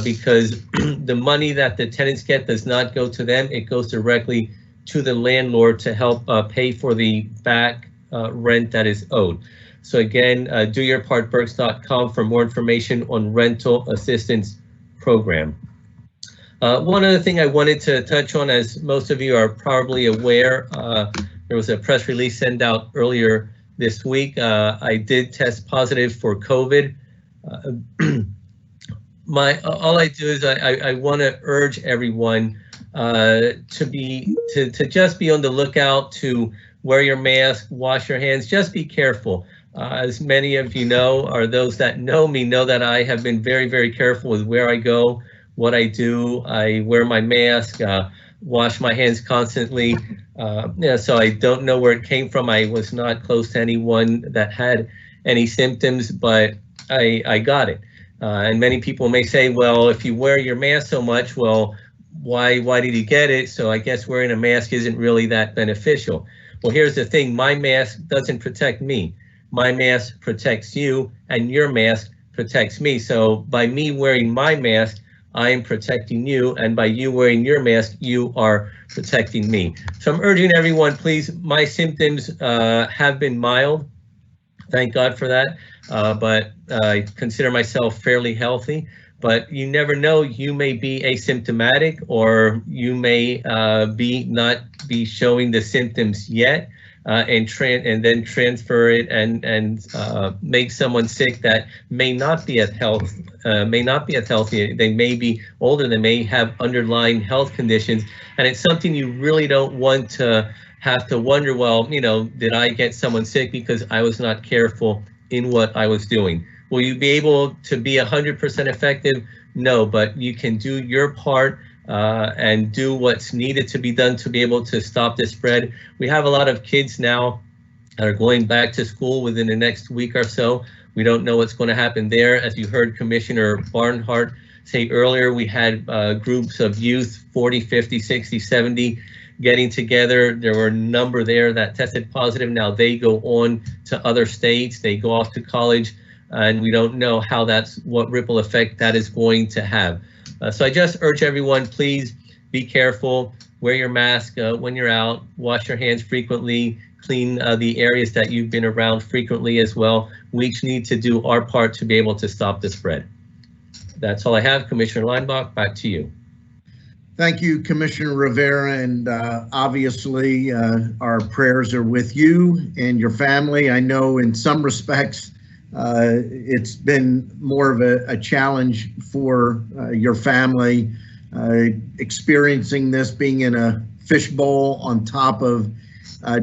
because the money that the tenants get does not go to them. It goes directly to the landlord to help pay for the back rent that is owed. So again, doyourpartberks.com for more information on rental assistance program. One other thing I wanted to touch on, as most of you are probably aware, there was a press release sent out earlier this week. I did test positive for COVID. All I do is I want to urge everyone to just be on the lookout, to wear your mask, wash your hands, just be careful. As many of you know, or those that know me know, that I have been very, very careful with where I go, what I do. I wear my mask, wash my hands constantly. So I don't know where it came from. I was not close to anyone that had any symptoms, but I got it. And many people may say, well, if you wear your mask so much, well, why did you get it? So I guess wearing a mask isn't really that beneficial. Well, here's the thing. My mask doesn't protect me. My mask protects you, and your mask protects me. So by me wearing my mask, I am protecting you, and by you wearing your mask, you are protecting me. So I'm urging everyone, please, my symptoms have been mild. Thank God for that. But I consider myself fairly healthy. But you never know, you may be asymptomatic, or you may not be showing the symptoms yet. And then transfer it and make someone sick that may not be as healthy. They may be older. They may have underlying health conditions, and it's something you really don't want to have to wonder. Well, did I get someone sick because I was not careful in what I was doing? Will you be able to be 100% effective? No, but you can do your part. And do what's needed to be done to be able to stop the spread. We have a lot of kids now that are going back to school within the next week or so. We don't know what's going to happen there. As you heard Commissioner Barnhart say earlier, we had groups of youth, 40, 50, 60, 70, getting together. There were a number there that tested positive. Now they go on to other states. They go off to college, and we don't know what ripple effect that is going to have. So I just urge everyone, please be careful, wear your mask when you're out, wash your hands frequently, clean the areas that you've been around frequently as well. We each need to do our part to be able to stop the spread. That's all I have. Commissioner Leinbach, back to you. Thank you, Commissioner Rivera, and obviously our prayers are with you and your family. I know in some respects it's been more of a challenge for your family, experiencing this, being in a fishbowl on top of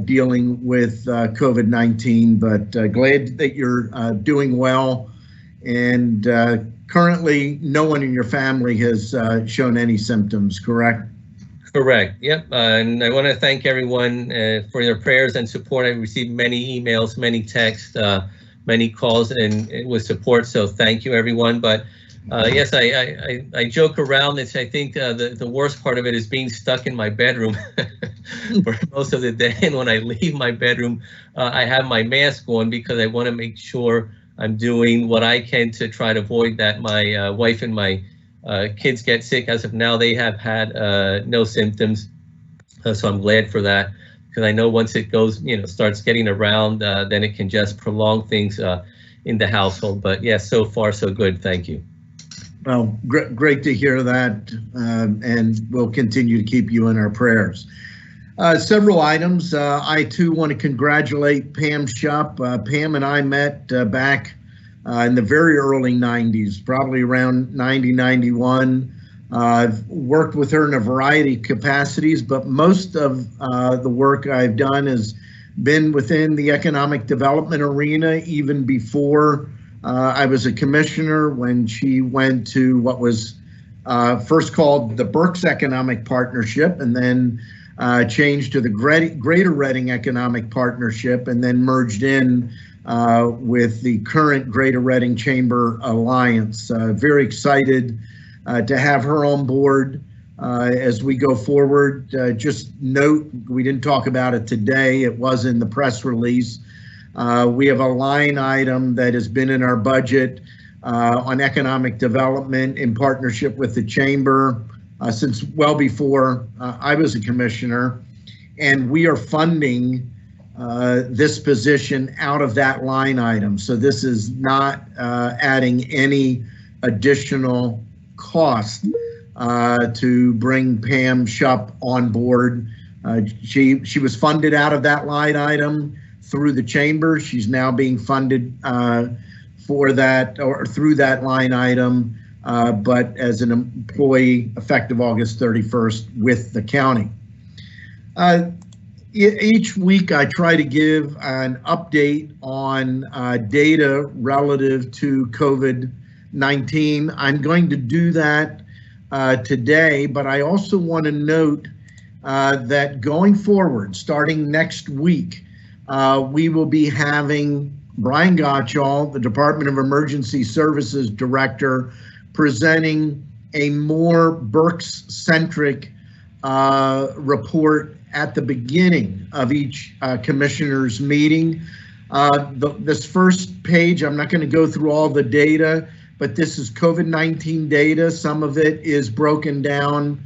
dealing with COVID-19, but glad that you're doing well. And currently, no one in your family has shown any symptoms, correct? Correct. Yep. And I want to thank everyone for their prayers and support. I received many emails, many texts, many calls, and with support. So thank you, everyone. But yes, I joke around. I think the worst part of it is being stuck in my bedroom for most of the day. And when I leave my bedroom, I have my mask on because I want to make sure I'm doing what I can to try to avoid that my wife and my kids get sick. As of now, they have had no symptoms. So I'm glad for that. Because I know once it goes, starts getting around, then it can just prolong things in the household. But yes, so far so good. Thank you. Well, great to hear that, and we'll continue to keep you in our prayers. Several items. I too want to congratulate Pam Shupp. Pam and I met back in the very early 90s, probably around 90, 91. I've worked with her in a variety of capacities, but most of the work I've done has been within the economic development arena, even before I was a commissioner, when she went to what was first called the Berks Economic Partnership, and then changed to the Greater Reading Economic Partnership, and then merged in with the current Greater Reading Chamber Alliance. Very excited to have her on board as we go forward. Just note, we didn't talk about it today. It was in the press release. We have a line item that has been in our budget on economic development in partnership with the chamber since well before I was a commissioner. And we are funding this position out of that line item. So this is not adding any additional cost to bring Pam Shupp on board. She was funded out of that line item through the chamber. She's now being funded for that, or through that line item, but as an employee effective August 31st with the county. Each week I try to give an update on data relative to COVID-19. I'm going to do that today, but I also want to note that going forward, starting next week, we will be having Brian Gottschall, the Department of Emergency Services Director, presenting a more Berks-centric report at the beginning of each commissioner's meeting. This first page, I'm not going to go through all the data, but this is COVID-19 data. Some of it is broken down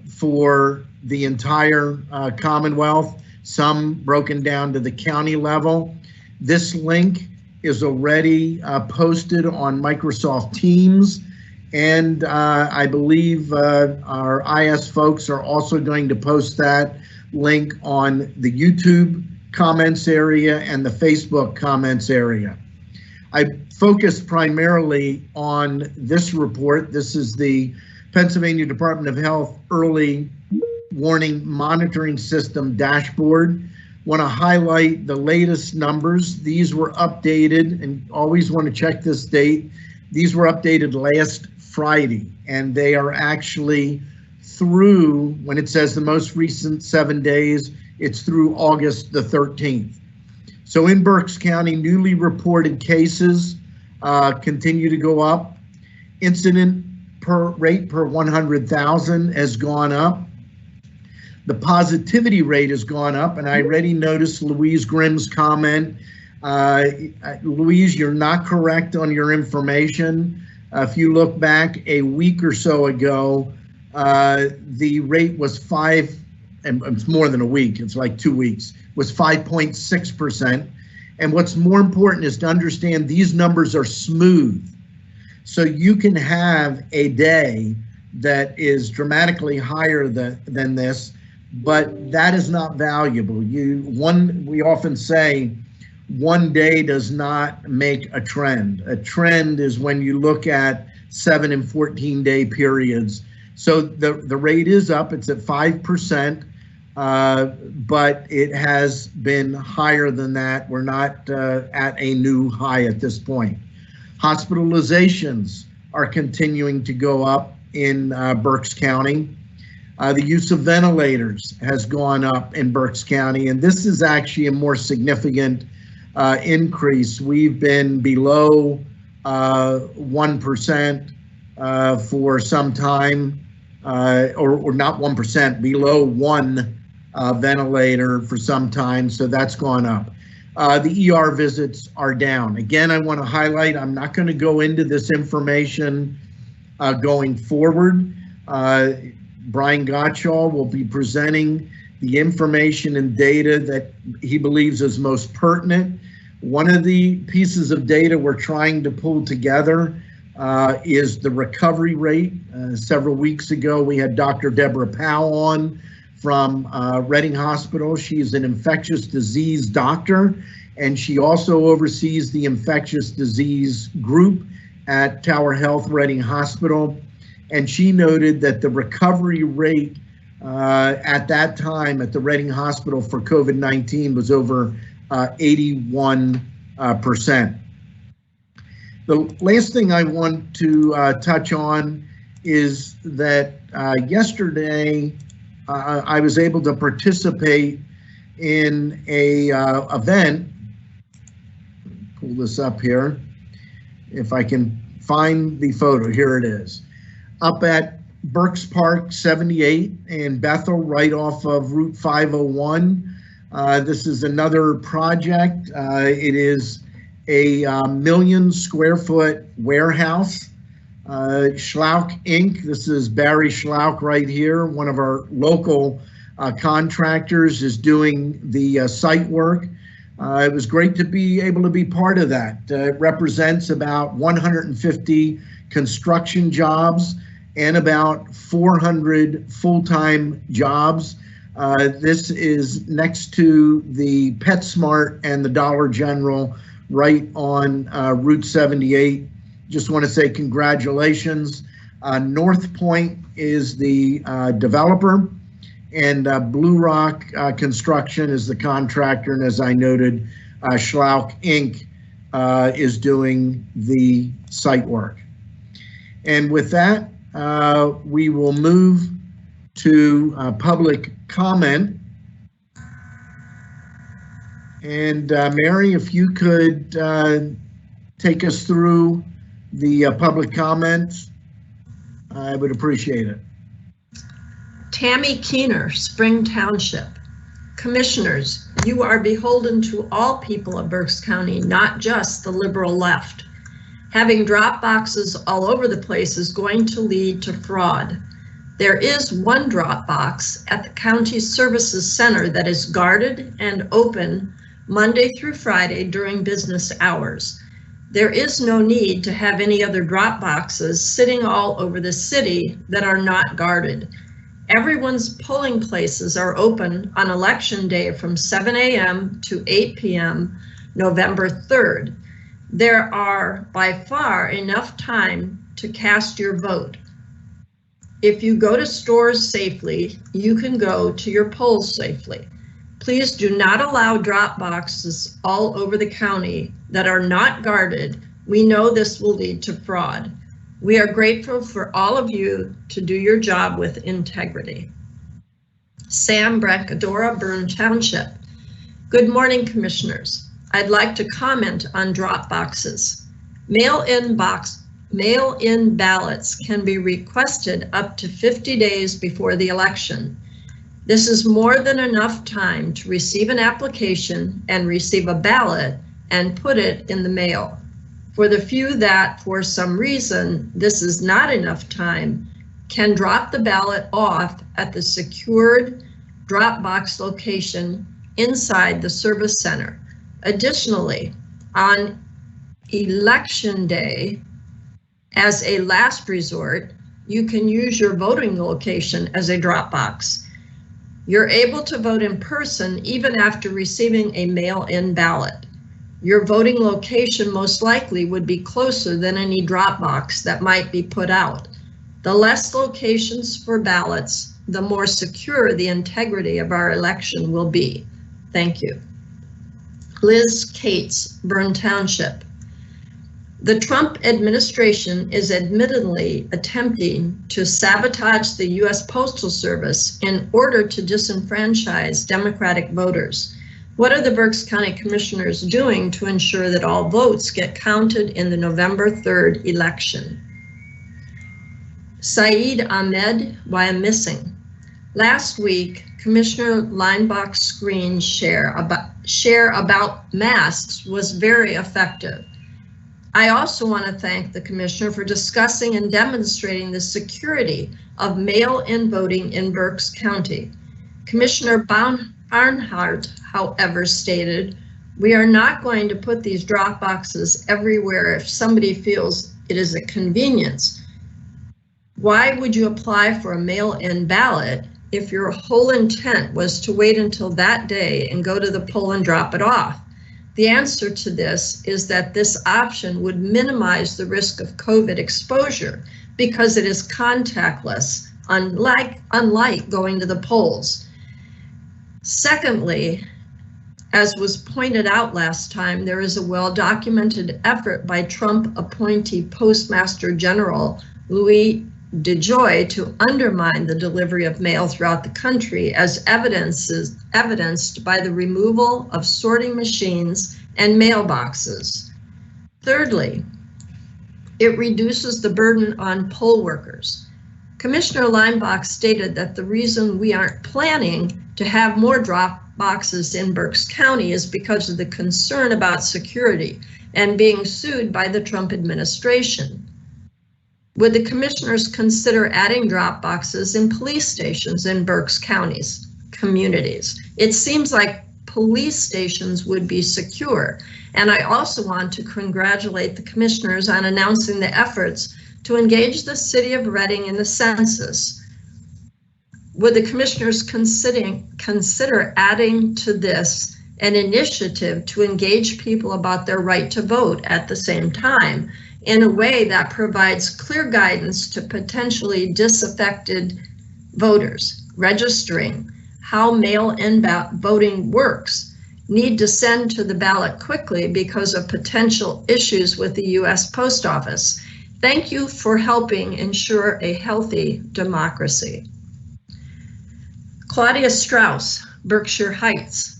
for the entire Commonwealth, some broken down to the county level. This link is already posted on Microsoft Teams, and I believe our IS folks are also going to post that link on the YouTube comments area and the Facebook comments area. I focused primarily on this report. This is the Pennsylvania Department of Health Early Warning Monitoring System dashboard. Want to highlight the latest numbers. These were updated, and always want to check this date. These were updated last Friday, and they are actually through, when it says the most recent 7 days, it's through August the 13th. So in Berks County, newly reported cases continue to go up. Incident rate per 100,000 has gone up. The positivity rate has gone up, and I already noticed Louise Grimm's comment. Louise, you're not correct on your information. If you look back a week or so ago, the rate was and it's more than a week, it's like 2 weeks, was 5.6%. And what's more important is to understand these numbers are smooth. So you can have a day that is dramatically higher than this, but that is not valuable. We often say one day does not make a trend. A trend is when you look at 7 and 14 day periods. So the rate is up, it's at 5%, but it has been higher than that. We're not at a new high at this point. Hospitalizations are continuing to go up in Berks County. The use of ventilators has gone up in Berks County, and this is actually a more significant increase. We've been below 1% for some time, or not 1%, below one ventilator for some time, so that's gone up. The ER visits are down. Again, I want to highlight, I'm not going to go into this information going forward. Brian Gottschall will be presenting the information and data that he believes is most pertinent. One of the pieces of data we're trying to pull together is the recovery rate. Several weeks ago, we had Dr. Deborah Powell on from Reading Hospital. She's an infectious disease doctor, and she also oversees the infectious disease group at Tower Health Reading Hospital. and she noted that the recovery rate at that time at the Reading Hospital for COVID-19 was over 81%. The last thing I want to touch on is that yesterday I was able to participate in a event. Pull this up here. If I can find the photo, here it is. Up at Berks Park 78 in Bethel, right off of Route 501. This is another project. It is a 1 million square foot warehouse. Schlauch Inc. This is Barry Schlauch right here. One of our local contractors is doing the site work. It was great to be able to be part of that. It represents about 150 construction jobs and about 400 full-time jobs. This is next to the PetSmart and the Dollar General right on Route 78. Just want to say congratulations. North Point is the developer, and Blue Rock Construction is the contractor. And as I noted, Schlauch Inc. is doing the site work. And with that, we will move to public comment. And Mary, if you could take us through the public comments, I would appreciate it. Tammy Keener, Spring Township. Commissioners, you are beholden to all people of Berks County, not just the liberal left. Having drop boxes all over the place is going to lead to fraud. There is one drop box at the County Services Center that is guarded and open Monday through Friday during business hours. There is no need to have any other drop boxes sitting all over the city that are not guarded. Everyone's polling places are open on election day from 7 a.m. to 8 p.m. November 3rd. There are by far enough time to cast your vote. If you go to stores safely, you can go to your polls safely. Please do not allow drop boxes all over the county that are not guarded. We know this will lead to fraud. We are grateful for all of you to do your job with integrity. Sam Brancadora, Bern Township. Good morning, Commissioners. I'd like to comment on drop boxes. Mail-in ballots can be requested up to 50 days before the election. This is more than enough time to receive an application and receive a ballot and put it in the mail. For the few that, for some reason, this is not enough time, can drop the ballot off at the secured drop box location inside the service center. Additionally, on election day, as a last resort, you can use your voting location as a drop box. You're able to vote in person even after receiving a mail-in ballot. Your voting location most likely would be closer than any drop box that might be put out. The less locations for ballots, the more secure the integrity of our election will be. Thank you. Liz Cates, Bern Township. The Trump administration is admittedly attempting to sabotage the U.S. Postal Service in order to disenfranchise Democratic voters. What are the Berks County Commissioners doing to ensure that all votes get counted in the November 3rd election? Saeed Ahmed, why I'm missing. Last week, Commissioner Leinbach's screen share about masks was very effective. I also want to thank the Commissioner for discussing and demonstrating the security of mail-in voting in Berks County. Commissioner Barnhart, however, stated, "We are not going to put these drop boxes everywhere if somebody feels it is a convenience." Why would you apply for a mail-in ballot if your whole intent was to wait until that day and go to the poll and drop it off? The answer to this is that this option would minimize the risk of COVID exposure because it is contactless, unlike going to the polls. Secondly, as was pointed out last time, there is a well-documented effort by Trump appointee Postmaster General Louis DeJoy to undermine the delivery of mail throughout the country, as evidenced by the removal of sorting machines and mailboxes. Thirdly, it reduces the burden on poll workers. Commissioner Leinbach stated that the reason we aren't planning to have more drop boxes in Berks County is because of the concern about security and being sued by the Trump administration. Would the commissioners consider adding drop boxes in police stations in Berks County's communities? It seems like police stations would be secure. And I also want to congratulate the commissioners on announcing the efforts to engage the city of Reading in the census. Would the commissioners consider adding to this an initiative to engage people about their right to vote at the same time in a way that provides clear guidance to potentially disaffected voters, registering how mail-in voting works, need to send to the ballot quickly because of potential issues with the U.S. Post Office? Thank you for helping ensure a healthy democracy. Claudia Strauss, Berkshire Heights.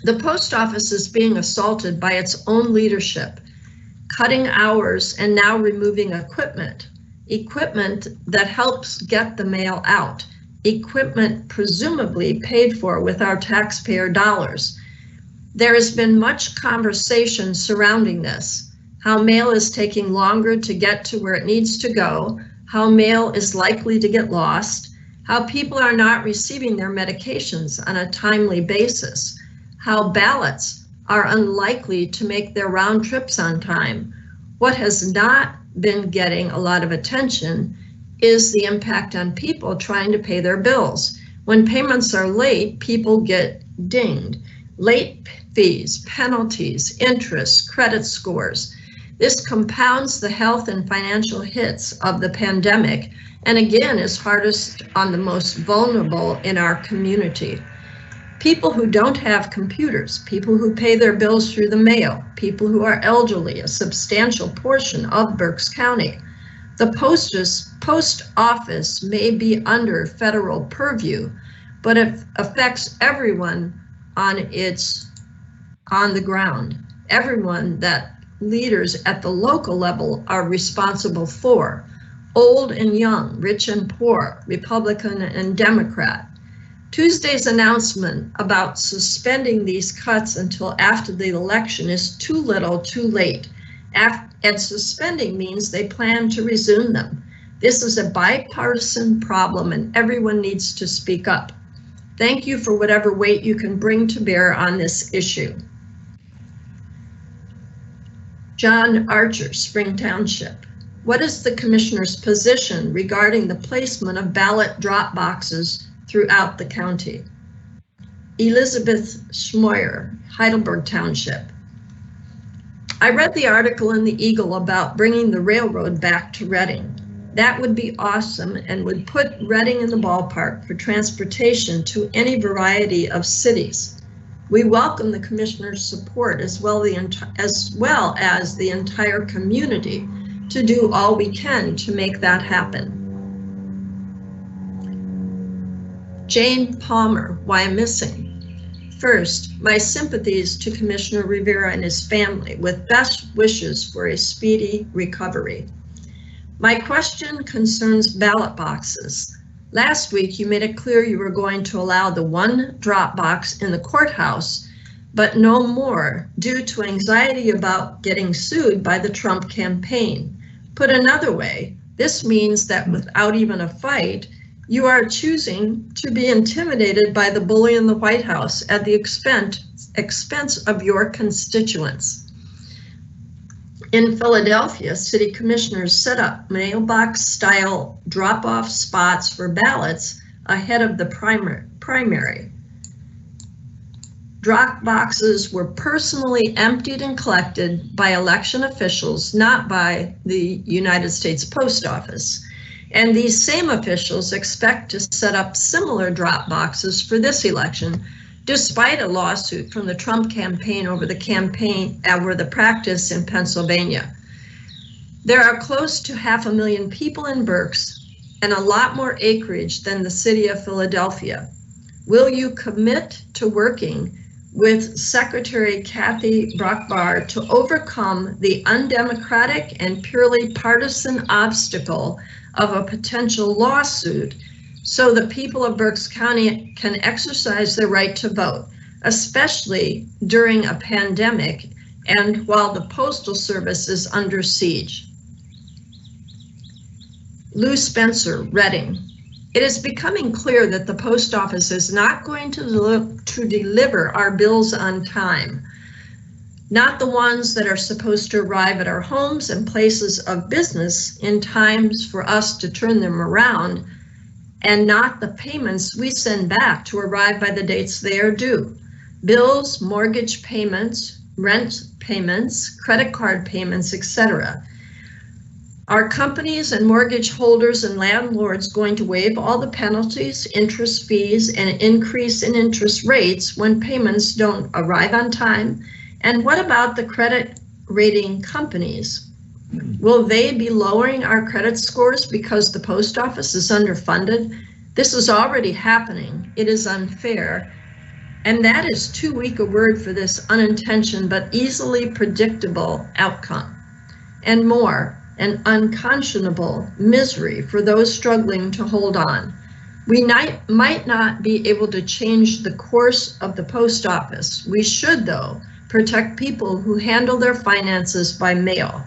The post office is being assaulted by its own leadership, cutting hours and now removing equipment that helps get the mail out, equipment presumably paid for with our taxpayer dollars. There has been much conversation surrounding this, how mail is taking longer to get to where it needs to go, how mail is likely to get lost, how people are not receiving their medications on a timely basis, how ballots are unlikely to make their round trips on time. What has not been getting a lot of attention is the impact on people trying to pay their bills. When payments are late, people get dinged. Late fees, penalties, interest, credit scores. This compounds the health and financial hits of the pandemic, and again is hardest on the most vulnerable in our community. People who don't have computers, people who pay their bills through the mail, people who are elderly, a substantial portion of Berks County. The post office may be under federal purview, but it affects everyone on the ground, everyone that leaders at the local level are responsible for. Old and young, rich and poor, Republican and Democrat. Tuesday's announcement about suspending these cuts until after the election is too little, too late. And suspending means they plan to resume them. This is a bipartisan problem and everyone needs to speak up. Thank you for whatever weight you can bring to bear on this issue. John Archer, Spring Township. What is the commissioner's position regarding the placement of ballot drop boxes throughout the county? Elizabeth Schmoyer, Heidelberg Township. I read the article in the Eagle about bringing the railroad back to Reading. That would be awesome and would put Reading in the ballpark for transportation to any variety of cities. We welcome the commissioner's support as well as the entire community to do all we can to make that happen. Jane Palmer, why I'm missing. First, my sympathies to Commissioner Rivera and his family with best wishes for a speedy recovery. My question concerns ballot boxes. Last week, you made it clear you were going to allow the one drop box in the courthouse, but no more due to anxiety about getting sued by the Trump campaign. Put another way, this means that without even a fight, you are choosing to be intimidated by the bully in the White House at the expense of your constituents. In Philadelphia, city commissioners set up mailbox-style drop-off spots for ballots ahead of the primary. Drop boxes were personally emptied and collected by election officials, not by the United States Post Office. And these same officials expect to set up similar drop boxes for this election, despite a lawsuit from the Trump campaign over the practice in Pennsylvania. There are close to 500,000 people in Berks and a lot more acreage than the city of Philadelphia. Will you commit to working with Secretary Kathy Brockbar to overcome the undemocratic and purely partisan obstacle of a potential lawsuit so the people of Berks County can exercise their right to vote, especially during a pandemic and while the Postal Service is under siege? Lou Spencer, Reading. It is becoming clear that the post office is not going to deliver our bills on time. Not the ones that are supposed to arrive at our homes and places of business in times for us to turn them around, and not the payments we send back to arrive by the dates they are due. Bills, mortgage payments, rent payments, credit card payments, etc. Are companies and mortgage holders and landlords going to waive all the penalties, interest fees, and increase in interest rates when payments don't arrive on time? And what about the credit rating companies? Will they be lowering our credit scores because the post office is underfunded? This is already happening. It is unfair. And that is too weak a word for this unintentional but easily predictable outcome. And more, an unconscionable misery for those struggling to hold on. We might not be able to change the course of the post office. We should, though, protect people who handle their finances by mail.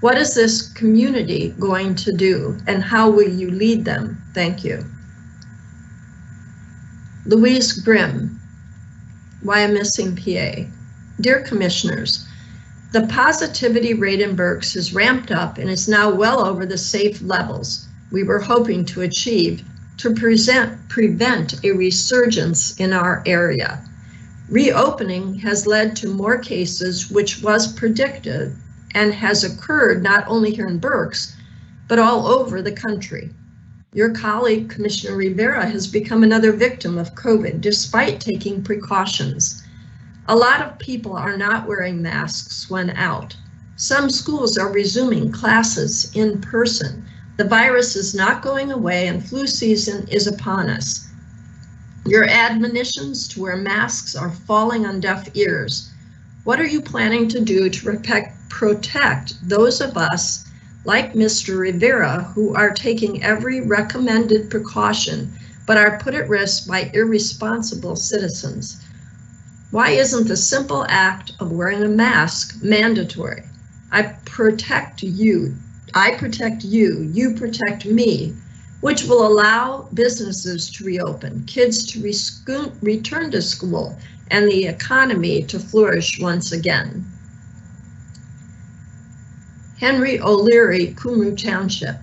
What is this community going to do, and how will you lead them? Thank you. Louise Grimm, Wyomissing, PA. Dear Commissioners, the positivity rate in Berks has ramped up and is now well over the safe levels we were hoping to achieve to prevent a resurgence in our area. Reopening has led to more cases, which was predicted and has occurred not only here in Berks, but all over the country. Your colleague, Commissioner Rivera, has become another victim of COVID despite taking precautions. A lot of people are not wearing masks when out. Some schools are resuming classes in person. The virus is not going away and flu season is upon us. Your admonitions to wear masks are falling on deaf ears. What are you planning to do to protect those of us like Mr. Rivera who are taking every recommended precaution but are put at risk by irresponsible citizens? Why isn't the simple act of wearing a mask mandatory? I protect you, you protect me, which will allow businesses to reopen, kids to return to school, and the economy to flourish once again. Henry O'Leary, Kumru Township.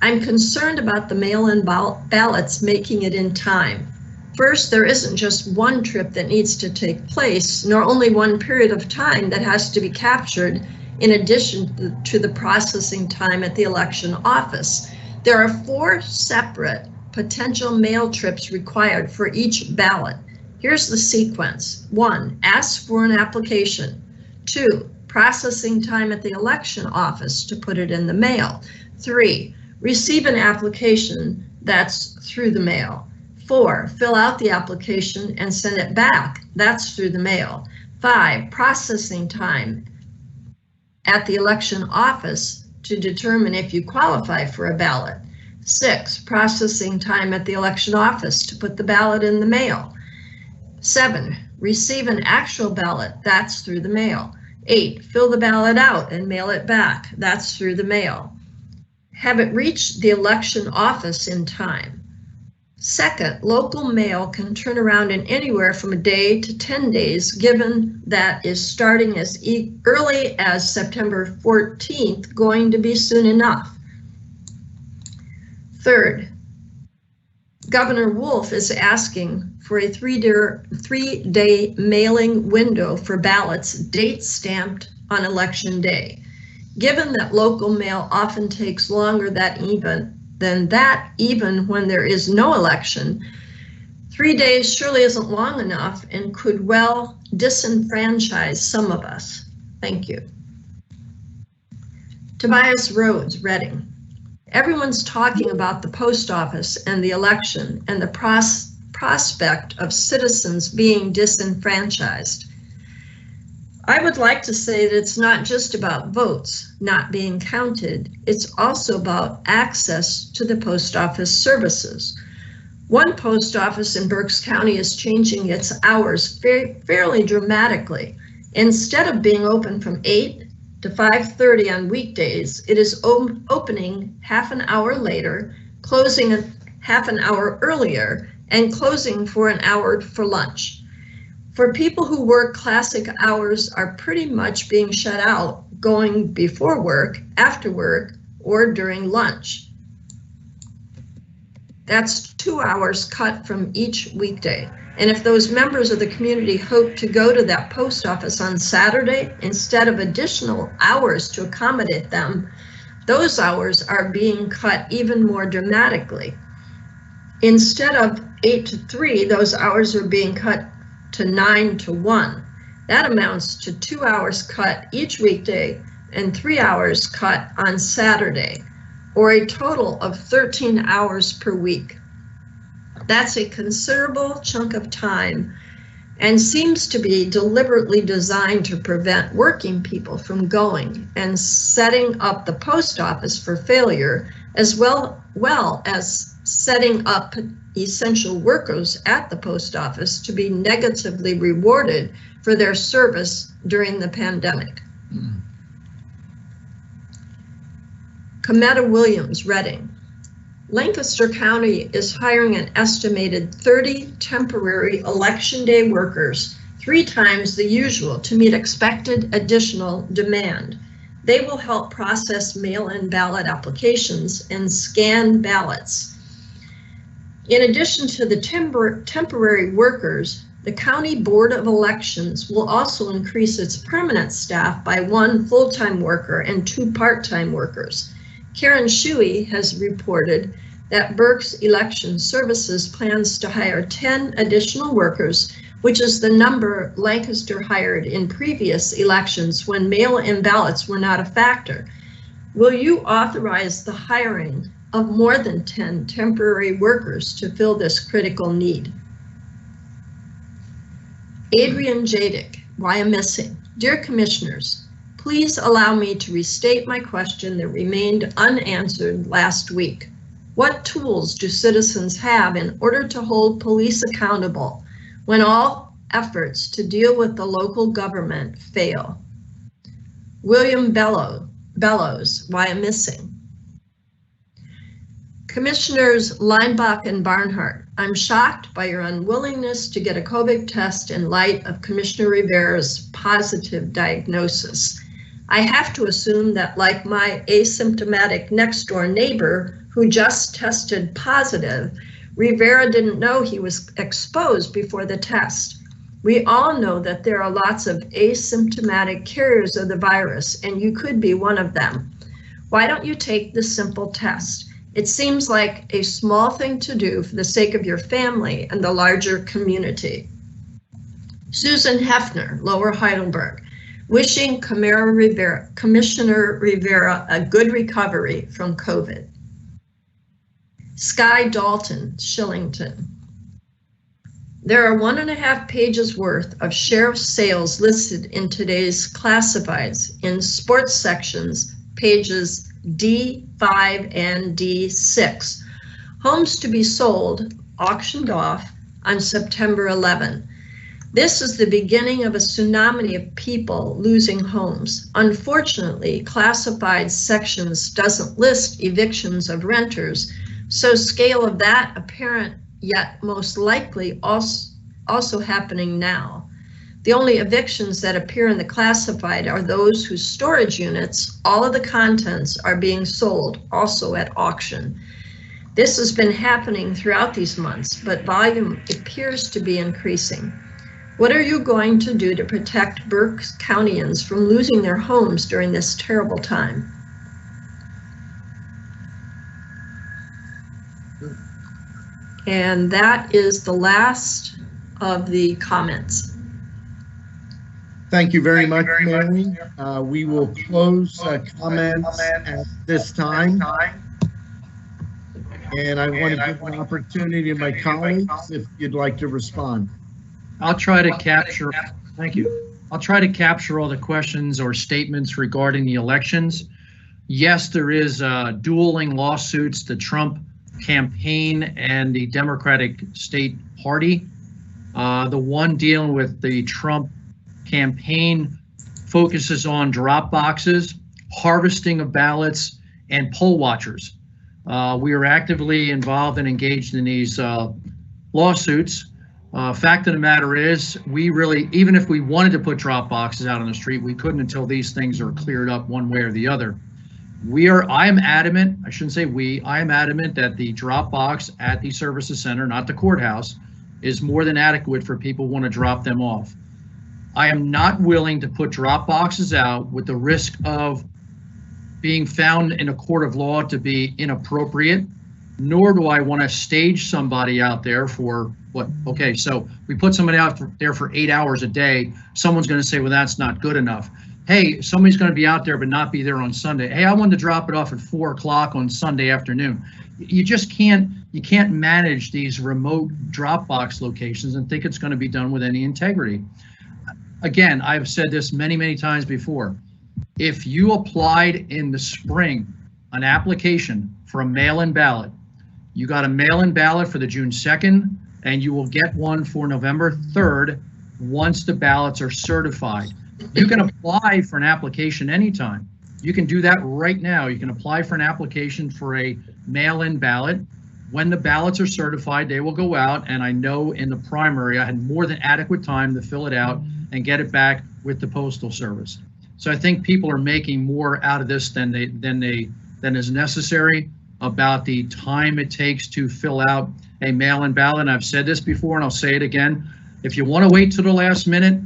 I'm concerned about the mail-in ballots making it in time. First, there isn't just one trip that needs to take place, nor only one period of time that has to be captured in addition to the processing time at the election office. There are 4 separate potential mail trips required for each ballot. Here's the sequence. 1, ask for an application. 2, processing time at the election office to put it in the mail. 3, receive an application that's through the mail. 4, fill out the application and send it back. That's through the mail. 5, processing time at the election office to determine if you qualify for a ballot. 6, processing time at the election office to put the ballot in the mail. 7, receive an actual ballot. That's through the mail. 8, fill the ballot out and mail it back. That's through the mail. Have it reach the election office in time. Second, local mail can turn around in anywhere from a day to 10 days, given that is starting as early as September 14th, going to be soon enough. Third, Governor Wolf is asking for a three-day mailing window for ballots date stamped on election day. Given that local mail often takes longer than that, even when there is no election, 3 days surely isn't long enough and could well disenfranchise some of us. Thank you. Tobias Rhodes, Reading. Everyone's talking about the post office and the election and the prospect of citizens being disenfranchised. I would like to say that it's not just about votes not being counted, it's also about access to the post office services. One post office in Berks County is changing its hours fairly dramatically. Instead of being open from 8 to 5:30 on weekdays, it is opening half an hour later, closing half an hour earlier, and closing for an hour for lunch. For people who work classic hours are pretty much being shut out, going before work, after work, or during lunch. That's 2 hours cut from each weekday. And if those members of the community hope to go to that post office on Saturday, instead of additional hours to accommodate them, those hours are being cut even more dramatically. Instead of 8 to 3, those hours are being cut to 9 to 1. That amounts to 2 hours cut each weekday and 3 hours cut on Saturday, or a total of 13 hours per week. That's a considerable chunk of time and seems to be deliberately designed to prevent working people from going and setting up the post office for failure, as well as setting up essential workers at the post office to be negatively rewarded for their service during the pandemic. Cometta Williams, Reading. Lancaster County is hiring an estimated 30 temporary election day workers, 3 times the usual, to meet expected additional demand. They will help process mail-in ballot applications and scan ballots. In addition to the temporary workers, the County Board of Elections will also increase its permanent staff by 1 full-time worker and 2 part-time workers. Karen Shuey has reported that Berks Election Services plans to hire 10 additional workers, which is the number Lancaster hired in previous elections when mail-in ballots were not a factor. Will you authorize the hiring of more than 10 temporary workers to fill this critical need? Adrian Jadick, why I'm missing. Dear Commissioners, please allow me to restate my question that remained unanswered last week. What tools do citizens have in order to hold police accountable when all efforts to deal with the local government fail? William Bellows, why I'm missing. Commissioners Leinbach and Barnhart, I'm shocked by your unwillingness to get a COVID test in light of Commissioner Rivera's positive diagnosis. I have to assume that, like my asymptomatic next door neighbor who just tested positive, Rivera didn't know he was exposed before the test. We all know that there are lots of asymptomatic carriers of the virus, and you could be one of them. Why don't you take the simple test? It seems like a small thing to do for the sake of your family and the larger community. Susan Hefner, Lower Heidelberg, wishing Commissioner Rivera a good recovery from COVID. Sky Dalton, Shillington. There are 1.5 pages worth of sheriff's sales listed in today's classifieds in sports sections, pages D5 and D6. Homes to be sold, auctioned off on September 11. This is the beginning of a tsunami of people losing homes. Unfortunately, classified sections doesn't list evictions of renters, so scale of that apparent, yet most likely also happening now. The only evictions that appear in the classified are those whose storage units, all of the contents are being sold, also at auction. This has been happening throughout these months, but volume appears to be increasing. What are you going to do to protect Berks Countyans from losing their homes during this terrible time? And that is the last of the comments. Thank you very much, Mary. We will close comments at this time. And I want to give an opportunity to my colleagues if you'd like to respond. I'll try to capture, thank you. I'll try to capture all the questions or statements regarding the elections. Yes, there is dueling lawsuits, the Trump campaign and the Democratic State Party. The one dealing with the Trump campaign focuses on drop boxes, harvesting of ballots, and poll watchers. We are actively involved and engaged in these lawsuits. Fact of the matter is, we really, even if we wanted to put drop boxes out on the street, we couldn't until these things are cleared up one way or the other. I am adamant, I shouldn't say we, I am adamant that the drop box at the services center, not the courthouse, is more than adequate for people who want to drop them off. I am not willing to put drop boxes out with the risk of being found in a court of law to be inappropriate, nor do I want to stage somebody out there for what, okay, so we put somebody out there for 8 hours a day, someone's going to say, well, that's not good enough. Hey, somebody's going to be out there but not be there on Sunday. Hey, I wanted to drop it off at 4 o'clock on Sunday afternoon. You just can't manage these remote drop box locations and think it's going to be done with any integrity. Again, I've said this many, many times before. If you applied in the spring an application for a mail-in ballot, you got a mail-in ballot for the June 2nd, and you will get one for November 3rd once the ballots are certified. You can apply for an application anytime. You can do that right now. You can apply for an application for a mail-in ballot. When the ballots are certified, they will go out, and I know in the primary I had more than adequate time to fill it out and get it back with the Postal Service. So I think people are making more out of this than is necessary about the time it takes to fill out a mail-in ballot. And I've said this before and I'll say it again. If you want to wait till the last minute,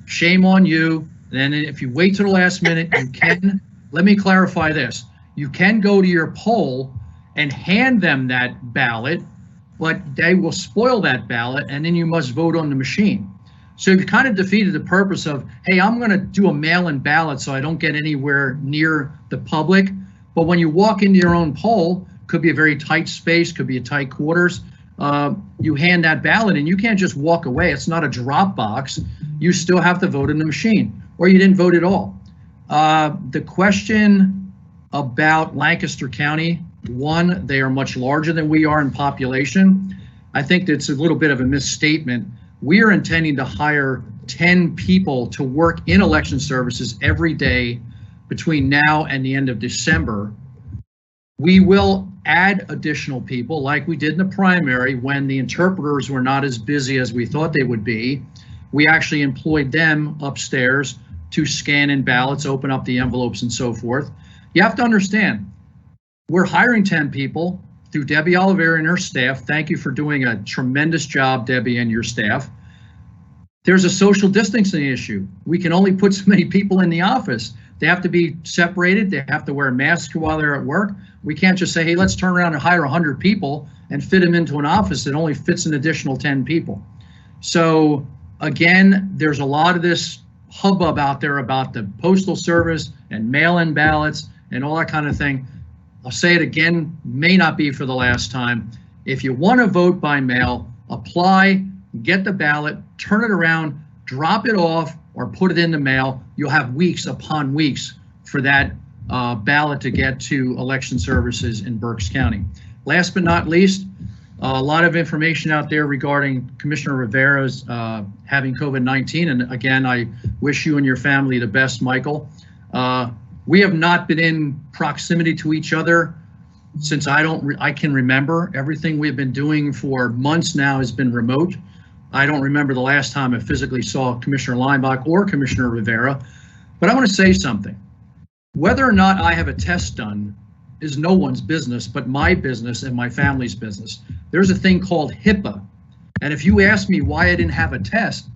shame on you. Then if you wait till the last minute, you can, let me clarify this. You can go to your poll and hand them that ballot, but they will spoil that ballot and then you must vote on the machine. So you've kind of defeated the purpose of, hey, I'm going to do a mail-in ballot so I don't get anywhere near the public. But when you walk into your own poll, could be a very tight space, could be a tight quarters, you hand that ballot and you can't just walk away. It's not a drop box. You still have to vote in the machine, or you didn't vote at all. The question about Lancaster County, one, they are much larger than we are in population. I think that's a little bit of a misstatement. We are intending to hire 10 people to work in election services every day between now and the end of December. We will add additional people like we did in the primary when the interpreters were not as busy as we thought they would be. We actually employed them upstairs to scan in ballots, open up the envelopes and so forth. You have to understand, we're hiring 10 people through Debbie Oliveira and her staff. Thank you for doing a tremendous job, Debbie and your staff. There's a social distancing issue. We can only put so many people in the office. They have to be separated. They have to wear masks while they're at work. We can't just say, hey, let's turn around and hire 100 people and fit them into an office that only fits an additional 10 people. So again, there's a lot of this hubbub out there about the Postal Service and mail-in ballots and all that kind of thing. I'll say it again, may not be for the last time. If you want to vote by mail, apply, get the ballot, turn it around, drop it off, or put it in the mail. You'll have weeks upon weeks for that ballot to get to election services in Berks County. Last but not least, a lot of information out there regarding Commissioner Rivera's having COVID-19. And again, I wish you and your family the best, Michael. We have not been in proximity to each other since I can remember. Everything we've been doing for months now has been remote. I don't remember the last time I physically saw Commissioner Leinbach or Commissioner Rivera, but I want to say something. Whether or not I have a test done is no one's business but my business and my family's business. There's a thing called HIPAA. And if you ask me why I didn't have a test,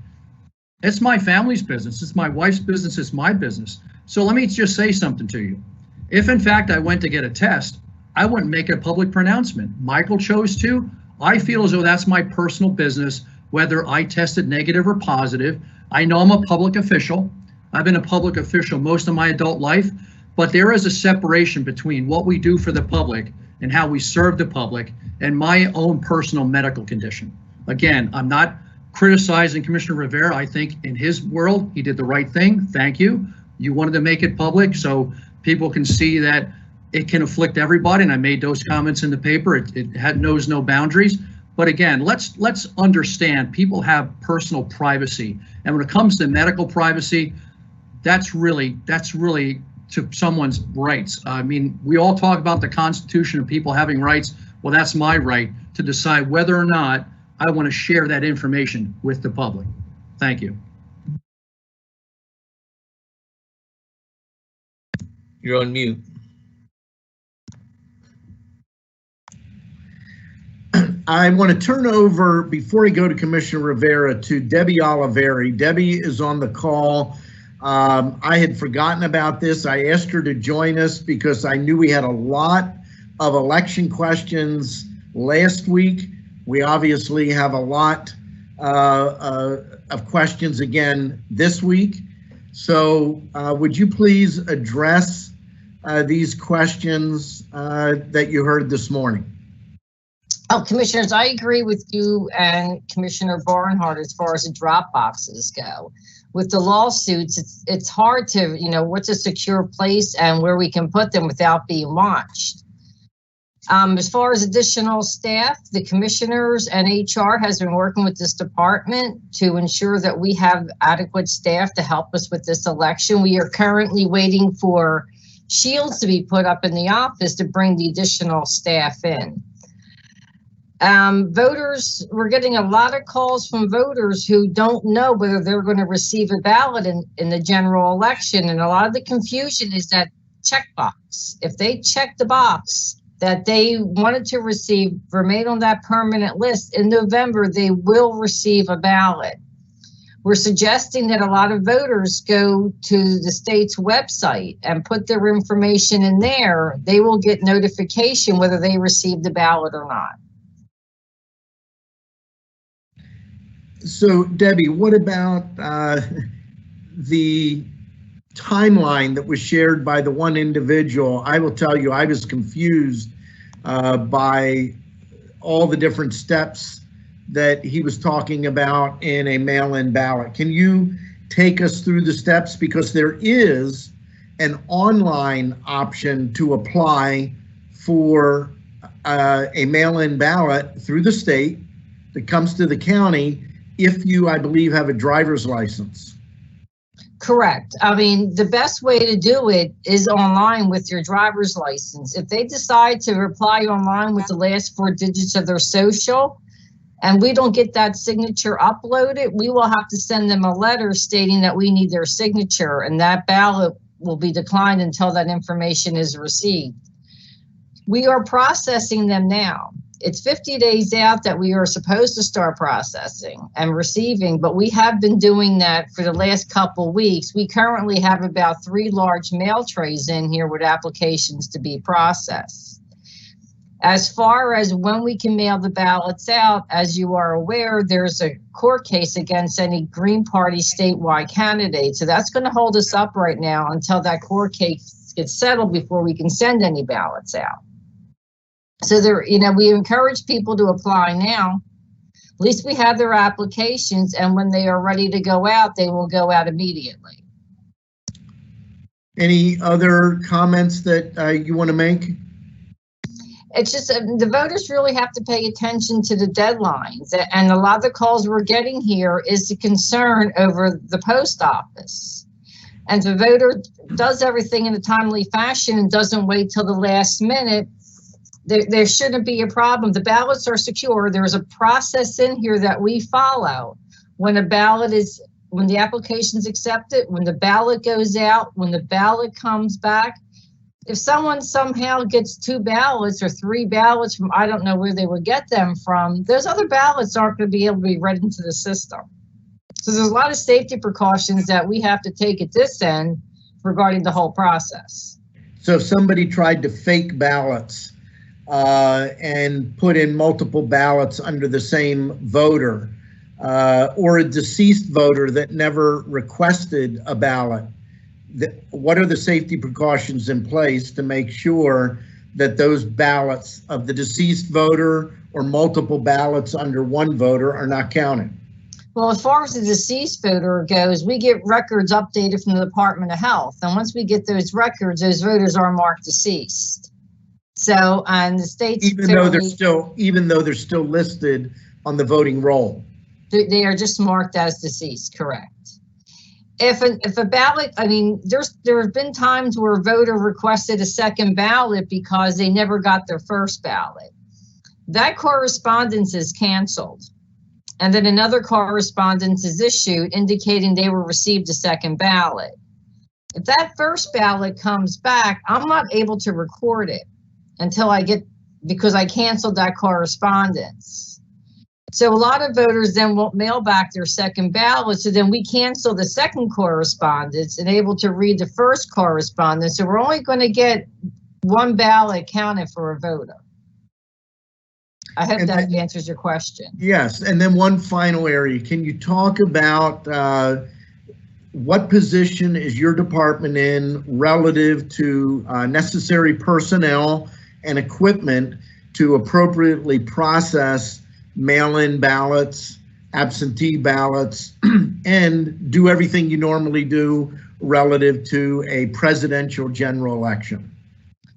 it's my family's business. It's my wife's business. It's my business. So let me just say something to you. If in fact I went to get a test, I wouldn't make a public pronouncement. Michael chose to. I feel as though that's my personal business, whether I tested negative or positive. I know I'm a public official. I've been a public official most of my adult life, but there is a separation between what we do for the public and how we serve the public and my own personal medical condition. Again, I'm not criticizing Commissioner Rivera. I think in his world, he did the right thing. Thank you. You wanted to make it public so people can see that it can afflict everybody. And I made those comments in the paper. It knows no boundaries. But again, let's understand people have personal privacy. And when it comes to medical privacy, that's really to someone's rights. I mean, we all talk about the Constitution of people having rights. Well, that's my right to decide whether or not I want to share that information with the public. Thank you. You're on mute. I want to turn over, before I go to Commissioner Rivera, to Debbie Oliveri. Debbie is on the call. I had forgotten about this. I asked her to join us because I knew we had a lot of election questions last week. We obviously have a lot of questions again this week. So would you please address these questions that you heard this morning? Oh, Commissioners, I agree with you and Commissioner Barnhart as far as the drop boxes go. With the lawsuits, it's hard to, what's a secure place and where we can put them without being watched. As far as additional staff, the commissioners and HR has been working with this department to ensure that we have adequate staff to help us with this election. We are currently waiting for shields to be put up in the office to bring the additional staff in. Voters, we're getting a lot of calls from voters who don't know whether they're going to receive a ballot in the general election. And a lot of the confusion is that checkbox. If they check the box that they wanted to receive, remain on that permanent list in November, they will receive a ballot. We're suggesting that a lot of voters go to the state's website and put their information in there. They will get notification whether they received the ballot or not. So, Debbie, what about the timeline that was shared by the one individual? I will tell you, I was confused by all the different steps that he was talking about in a mail-in ballot. Can you take us through the steps? Because there is an online option to apply for a mail-in ballot through the state that comes to the county if you, I believe, have a driver's license. Correct. I mean, the best way to do it is online with your driver's license. If they decide to apply online with the last 4 digits of their social, and we don't get that signature uploaded, we will have to send them a letter stating that we need their signature, and that ballot will be declined until that information is received. We are processing them now. It's 50 days out that we are supposed to start processing and receiving, but we have been doing that for the last couple weeks. We currently have about 3 large mail trays in here with applications to be processed. As far as when we can mail the ballots out, as you are aware, there's a court case against any Green Party statewide candidate. So that's going to hold us up right now until that court case gets settled before we can send any ballots out. So there, we encourage people to apply now. At least we have their applications, and when they are ready to go out, they will go out immediately. Any other comments that you want to make? It's just the voters really have to pay attention to the deadlines. And a lot of the calls we're getting here is the concern over the post office. And if the voter does everything in a timely fashion and doesn't wait till the last minute, there shouldn't be a problem. The ballots are secure. There's a process in here that we follow. When the application's accepted, when the ballot goes out, when the ballot comes back, If someone somehow gets 2 ballots or 3 ballots from, I don't know where they would get them from, those other ballots aren't going to be able to be read into the system. So there's a lot of safety precautions that we have to take at this end regarding the whole process. So if somebody tried to fake ballots and put in multiple ballots under the same voter, or a deceased voter that never requested a ballot, what are the safety precautions in place to make sure that those ballots of the deceased voter or multiple ballots under one voter are not counted? Well, as far as the deceased voter goes, we get records updated from the Department of Health. And once we get those records, those voters are marked deceased. So, and the state's even though they're still listed on the voting roll. They are just marked as deceased, correct. If a ballot, I mean, there have been times where a voter requested a second ballot because they never got their first ballot. That correspondence is canceled. And then another correspondence is issued indicating they were received a second ballot. If that first ballot comes back, I'm not able to record it until because I canceled that correspondence. So a lot of voters then won't mail back their second ballot. So then we cancel the second correspondence and able to read the first correspondence. So we're only going to get one ballot counted for a voter. I hope that answers your question. Yes, and then one final area. Can you talk about what position is your department in relative to necessary personnel and equipment to appropriately process mail-in ballots, absentee ballots, and do everything you normally do relative to a presidential general election?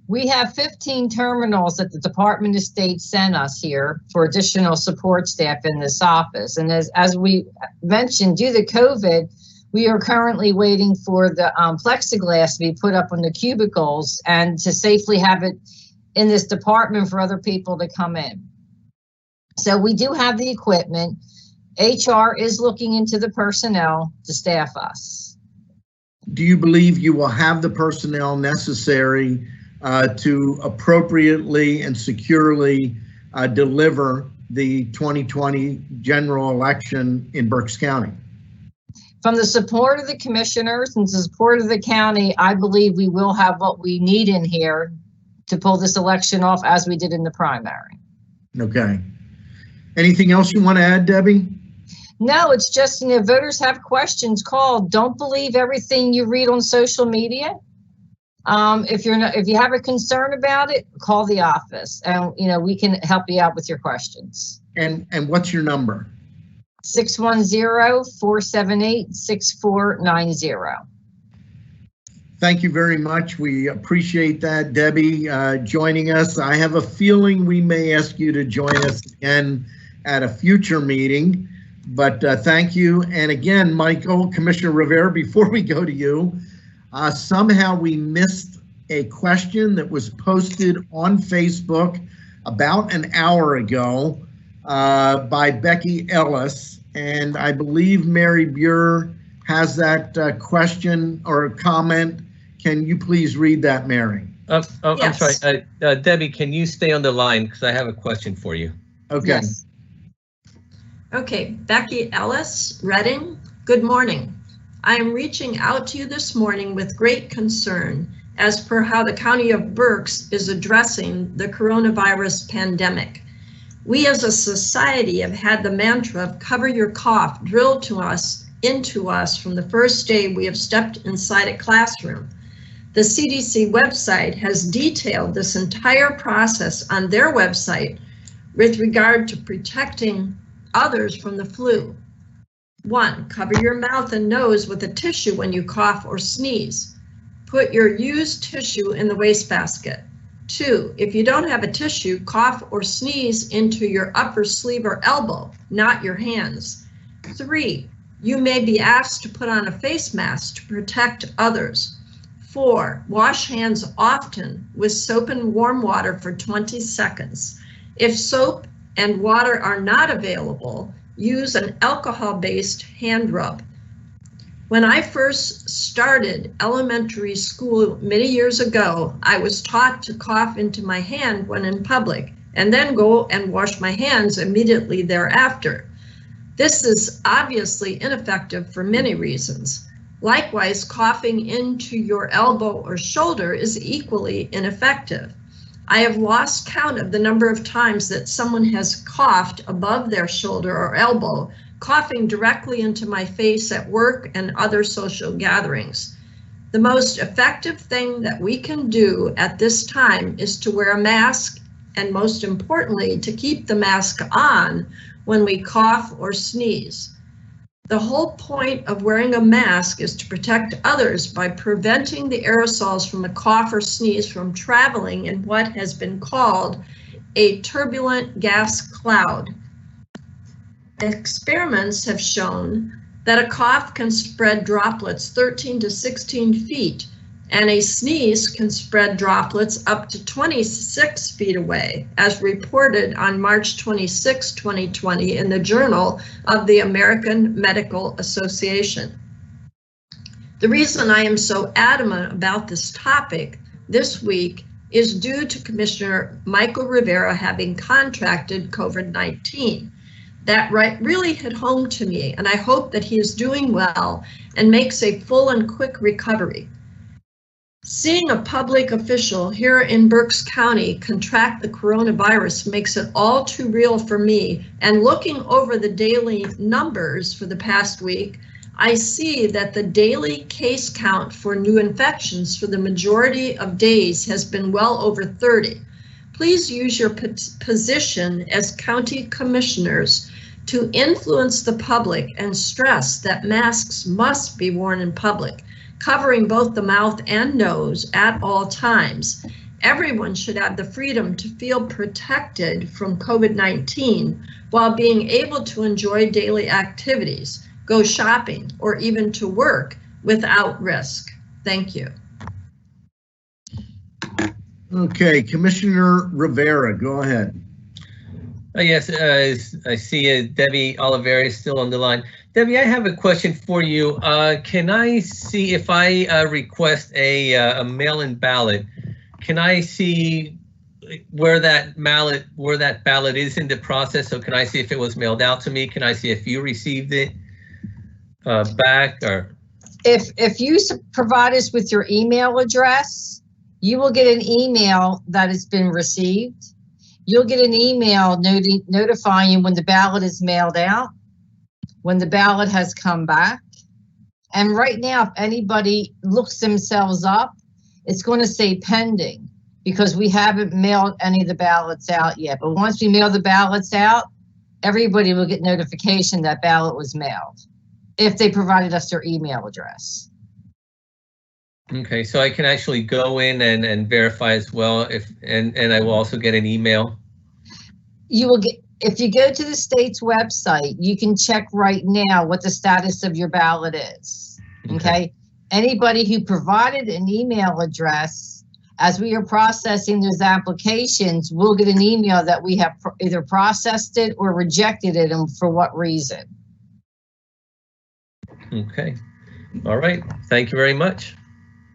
We have 15 terminals that the Department of State sent us here for additional support staff in this office. And as we mentioned, due to COVID, we are currently waiting for the plexiglass to be put up on the cubicles and to safely have it in this department for other people to come in. So we do have the equipment. HR is looking into the personnel to staff us. Do you believe you will have the personnel necessary to appropriately and securely deliver the 2020 general election in Berks County? From the support of the commissioners and the support of the county, I believe we will have what we need in here to pull this election off as we did in the primary. Okay. Anything else you want to add, Debbie? No, it's just, voters have questions, call. Don't believe everything you read on social media. If you have a concern about it, call the office and, we can help you out with your questions. And what's your number? 610-478-6490. Thank you very much. We appreciate that, Debbie, joining us. I have a feeling we may ask you to join us again at a future meeting, but thank you. And again, Michael, Commissioner Rivera, before we go to you, somehow we missed a question that was posted on Facebook about an hour ago by Becky Ellis. And I believe Mary Buer has that question or comment. Can you please read that, Mary? Yes. I'm sorry, Debbie, can you stay on the line? Because I have a question for you. Okay. Yes. Okay, Becky Ellis, Reading, good morning. I am reaching out to you this morning with great concern as per how the County of Berks is addressing the coronavirus pandemic. We as a society have had the mantra of cover your cough drilled into us from the first day we have stepped inside a classroom. The CDC website has detailed this entire process on their website with regard to protecting others from the flu. 1, cover your mouth and nose with a tissue when you cough or sneeze. Put your used tissue in the wastebasket. 2, if you don't have a tissue, cough or sneeze into your upper sleeve or elbow, not your hands. 3, you may be asked to put on a face mask to protect others. 4, wash hands often with soap and warm water for 20 seconds. If soap and water are not available, use an alcohol-based hand rub. When I first started elementary school many years ago, I was taught to cough into my hand when in public and then go and wash my hands immediately thereafter. This is obviously ineffective for many reasons. Likewise, coughing into your elbow or shoulder is equally ineffective. I have lost count of the number of times that someone has coughed above their shoulder or elbow, coughing directly into my face at work and other social gatherings. The most effective thing that we can do at this time is to wear a mask, and most importantly, to keep the mask on when we cough or sneeze. The whole point of wearing a mask is to protect others by preventing the aerosols from a cough or sneeze from traveling in what has been called a turbulent gas cloud. Experiments have shown that a cough can spread droplets 13 to 16 feet, and a sneeze can spread droplets up to 26 feet away, as reported on March 26, 2020 in the Journal of the American Medical Association. The reason I am so adamant about this topic this week is due to Commissioner Michael Rivera having contracted COVID-19. That really hit home to me, and I hope that he is doing well and makes a full and quick recovery. Seeing a public official here in Berks County contract the coronavirus makes it all too real for me, and looking over the daily numbers for the past week, I see that the daily case count for new infections for the majority of days has been well over 30. Please use your position as county commissioners to influence the public and stress that masks must be worn in public, covering both the mouth and nose at all times. Everyone should have the freedom to feel protected from COVID-19 while being able to enjoy daily activities, go shopping, or even to work without risk. Thank you. Okay, Commissioner Rivera, go ahead. Yes, I see Debbie Oliveri is still on the line. Debbie, I have a question for you. Can I see if I request a mail-in ballot? Can I see where that ballot is in the process? So can I see if it was mailed out to me? Can I see if you received it back? Or If you provide us with your email address, you will get an email that has been received. You'll get an email notifying you when the ballot is mailed out, when the ballot has come back. And right now, if anybody looks themselves up, it's going to say pending because we haven't mailed any of the ballots out yet. But once we mail the ballots out, everybody will get notification that ballot was mailed if they provided us their email address. okay, so I can actually go in and verify as well, and I will also get an email. You will get, if you go to the state's website, you can check right now what the status of your ballot is. Okay. Anybody who provided an email address, as we are processing those applications, will get an email that we have either processed it or rejected it, and for what reason. Okay. All right. Thank you very much.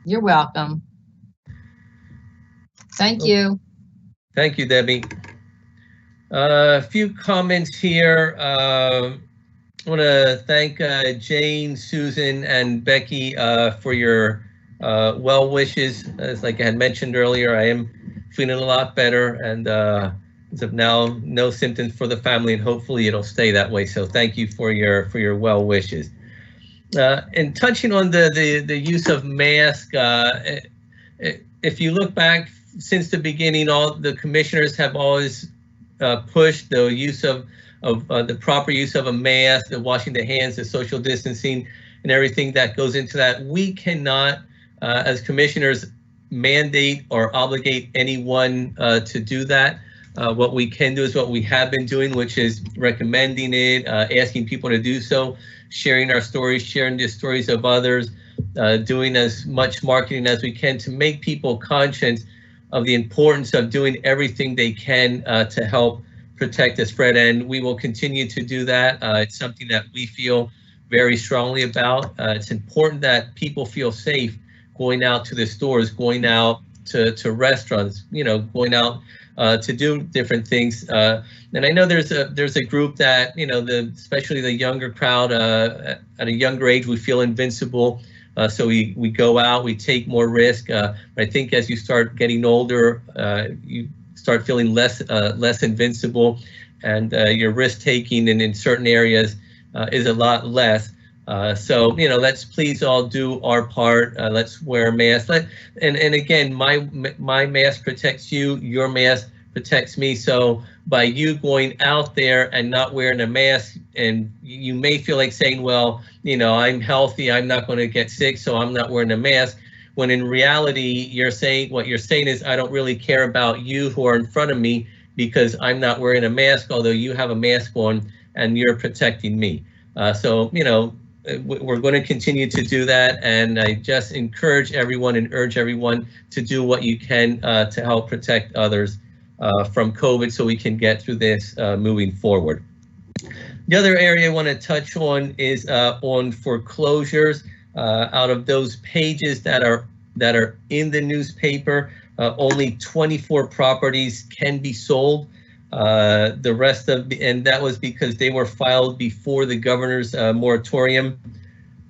You're welcome. Thank you. Thank you, Debbie. A few comments here. I want to thank Jane, Susan, and Becky for your well wishes. As like I had mentioned earlier, I am feeling a lot better, and as of now, no symptoms for the family, and hopefully it'll stay that way. So thank you for your well wishes. And touching on the use of masks, if you look back since the beginning, all the commissioners have always pushed the use of the proper use of a mask, the washing the hands, the social distancing, and everything that goes into that. We cannot, as commissioners, mandate or obligate anyone to do that. What we can do is what we have been doing, which is recommending it, asking people to do so, sharing our stories, sharing the stories of others, doing as much marketing as we can to make people conscious of the importance of doing everything they can to help protect the spread. And we will continue to do that. It's something that we feel very strongly about. It's important that people feel safe going out to the stores, going out to restaurants, going out to do different things. And I know there's a group that, especially the younger crowd, at a younger age, we feel invincible. So we go out, we take more risk. I think as you start getting older, you start feeling less invincible, and your risk taking in certain areas is a lot less. So let's please all do our part. Let's wear a mask. And again, my mask protects you. Your mask protects me. So by you going out there and not wearing a mask, and you may feel like saying, well, I'm healthy, I'm not going to get sick, so I'm not wearing a mask. When in reality, what you're saying is, I don't really care about you who are in front of me because I'm not wearing a mask, although you have a mask on and you're protecting me. So we're going to continue to do that, and I just encourage everyone and urge everyone to do what you can to help protect others from COVID, so we can get through this moving forward. The other area I want to touch on is on foreclosures. Out of those pages that are in the newspaper, only 24 properties can be sold. The rest and that was because they were filed before the governor's moratorium.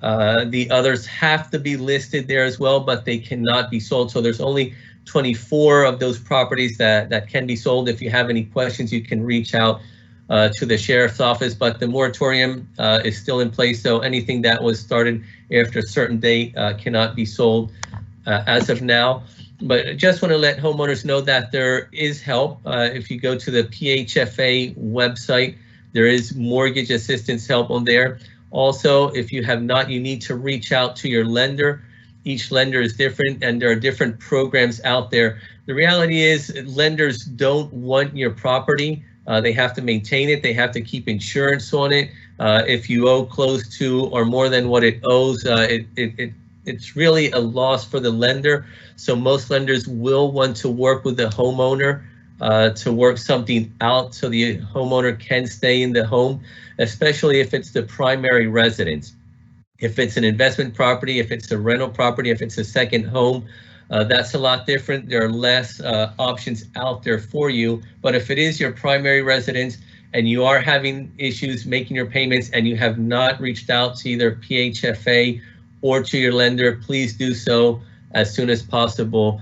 The others have to be listed there as well, but they cannot be sold. So there's only 24 of those properties that can be sold. If you have any questions, you can reach out to the sheriff's office, but the moratorium is still in place. So anything that was started after a certain date cannot be sold as of now. But I just want to let homeowners know that there is help. If you go to the PHFA website, there is mortgage assistance help on there. Also, if you have not, you need to reach out to your lender. Each lender is different, and there are different programs out there. The reality is lenders don't want your property. They have to maintain it. They have to keep insurance on it. If you owe close to or more than what it owes, it's really a loss for the lender. So most lenders will want to work with the homeowner to work something out so the homeowner can stay in the home, especially if it's the primary residence. If it's an investment property, if it's a rental property, if it's a second home, that's a lot different. There are less options out there for you. But if it is your primary residence and you are having issues making your payments and you have not reached out to either PHFA or to your lender, please do so as soon as possible.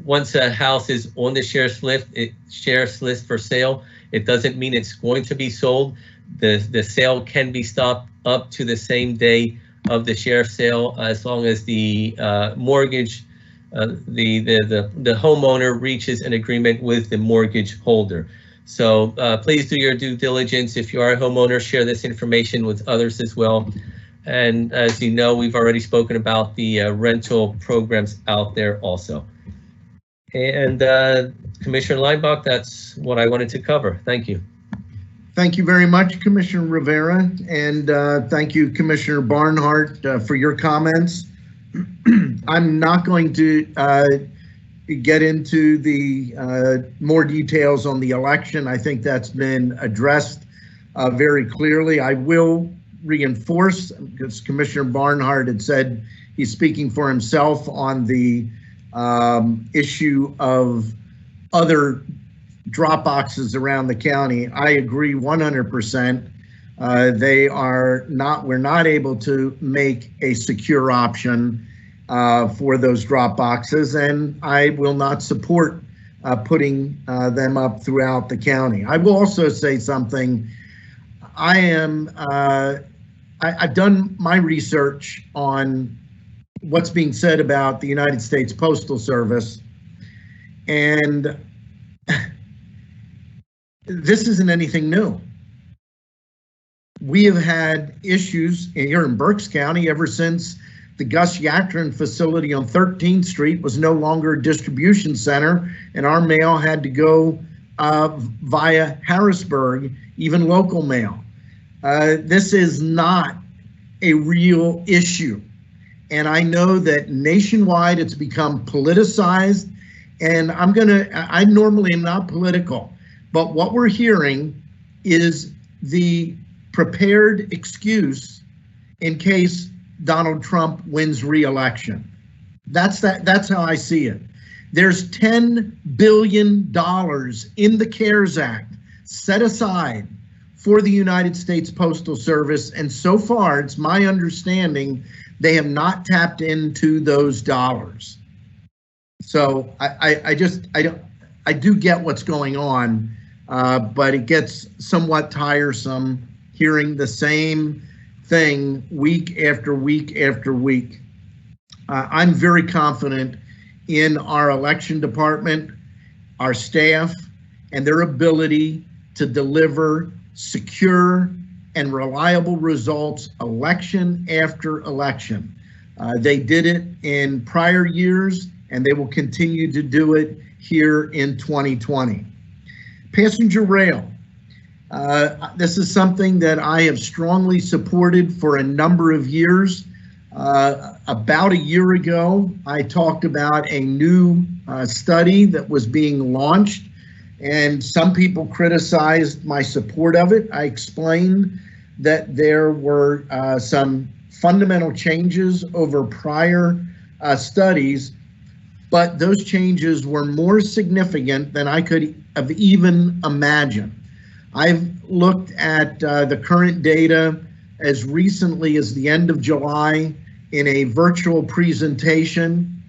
Once a house is on the sheriff's list for sale, it doesn't mean it's going to be sold. The sale can be stopped up to the same day of the sheriff's sale, as long as the mortgage, the homeowner reaches an agreement with the mortgage holder. So please do your due diligence. If you are a homeowner, share this information with others as well. And as you know, we've already spoken about the rental programs out there also. And Commissioner Leinbach, that's what I wanted to cover. Thank you. Thank you very much, Commissioner Rivera, and thank you, Commissioner Barnhart, for your comments. I'm not going to get into the more details on the election. I think that's been addressed very clearly. I will reinforce, because Commissioner Barnhart had said he's speaking for himself on the issue of other drop boxes around the county. I agree 100%. We're not able to make a secure option for those drop boxes, and I will not support putting them up throughout the county. I will also say something. I've done my research on what's being said about the United States Postal Service, and this isn't anything new. We have had issues here in Berks County ever since the Gus Yatrin facility on 13th Street was no longer a distribution center, and our mail had to go via Harrisburg, even local mail. This is not a real issue. And I know that nationwide it's become politicized, and I normally am not political, but what we're hearing is the prepared excuse in case Donald Trump wins re-election. That's how I see it. There's $10 billion in the CARES Act set aside for the United States Postal Service, and so far, it's my understanding, they have not tapped into those dollars. So I do get what's going on, but it gets somewhat tiresome hearing the same thing week after week after week. I'm very confident in our election department, our staff, and their ability to deliver secure and reliable results election after election. They did it in prior years, and they will continue to do it here in 2020. Passenger rail. This is something that I have strongly supported for a number of years. About a year ago, I talked about a new study that was being launched, and some people criticized my support of it. I explained that there were some fundamental changes over prior studies, but those changes were more significant than I could have even imagined. I've looked at the current data as recently as the end of July in a virtual presentation,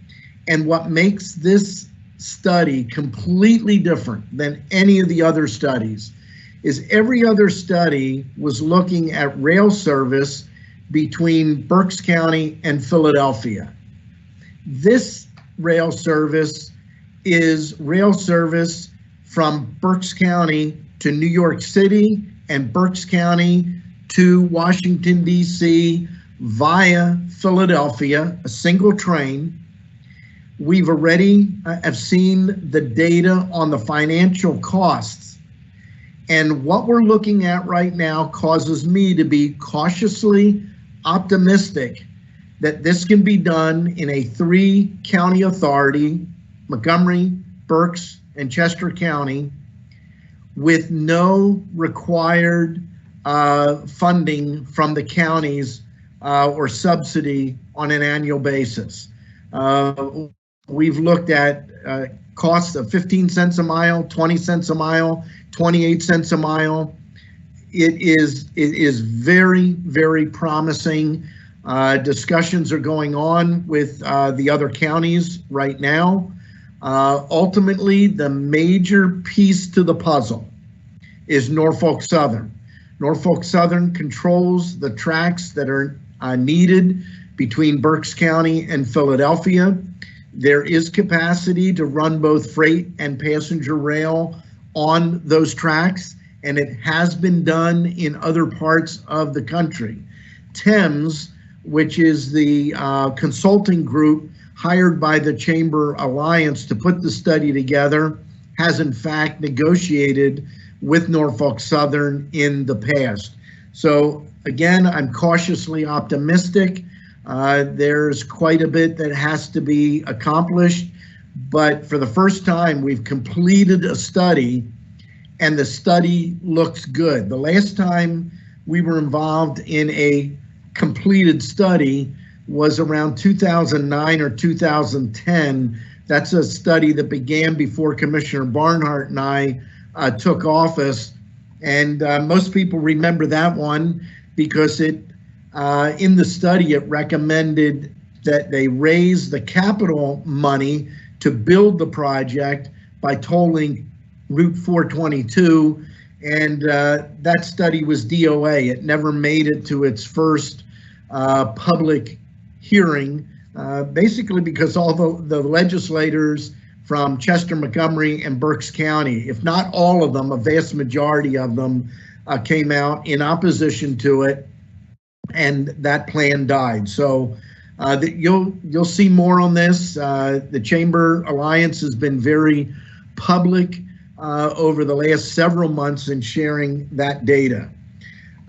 and what makes this study completely different than any of the other studies is every other study was looking at rail service between Berks County and Philadelphia. This rail service is rail service from Berks County to New York City and Berks County to Washington, D.C. via Philadelphia, a single train. We've already have seen the data on the financial costs. And what we're looking at right now causes me to be cautiously optimistic that this can be done in a 3-county authority, Montgomery, Berks, and Chester County, with no required funding from the counties or subsidy on an annual basis. We've looked at costs of 15 cents a mile, 20 cents a mile, 28 cents a mile. It is very, very promising. Discussions are going on with the other counties right now. Ultimately, the major piece to the puzzle is Norfolk Southern. Norfolk Southern controls the tracks that are needed between Berks County and Philadelphia. There is capacity to run both freight and passenger rail on those tracks, and it has been done in other parts of the country. Thames, which is the consulting group hired by the Chamber Alliance to put the study together, has in fact negotiated with Norfolk Southern in the past. So again, I'm cautiously optimistic. There's quite a bit that has to be accomplished, but for the first time, we've completed a study and the study looks good. The last time we were involved in a completed study was around 2009 or 2010. That's a study that began before Commissioner Barnhart and I took office. And most people remember that one because it, in the study, it recommended that they raise the capital money to build the project by tolling Route 422. And that study was DOA. It never made it to its first public hearing, basically because all the legislators from Chester, Montgomery, and Berks County, if not all of them, a vast majority of them came out in opposition to it, and that plan died. So you'll see more on this. The Chamber Alliance has been very public over the last several months in sharing that data.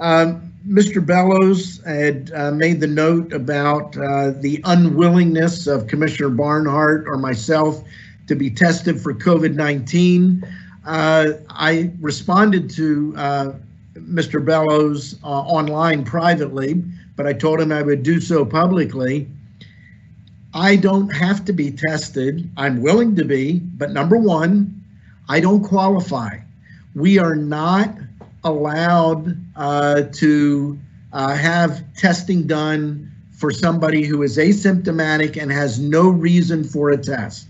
Mr. Bellows had made the note about the unwillingness of Commissioner Barnhart or myself to be tested for COVID-19. I responded to Mr. Bellows online privately but I told him I would do so publicly. I don't have to be tested. I'm willing to be, but number one, I don't qualify. We are not allowed to have testing done for somebody who is asymptomatic and has no reason for a test.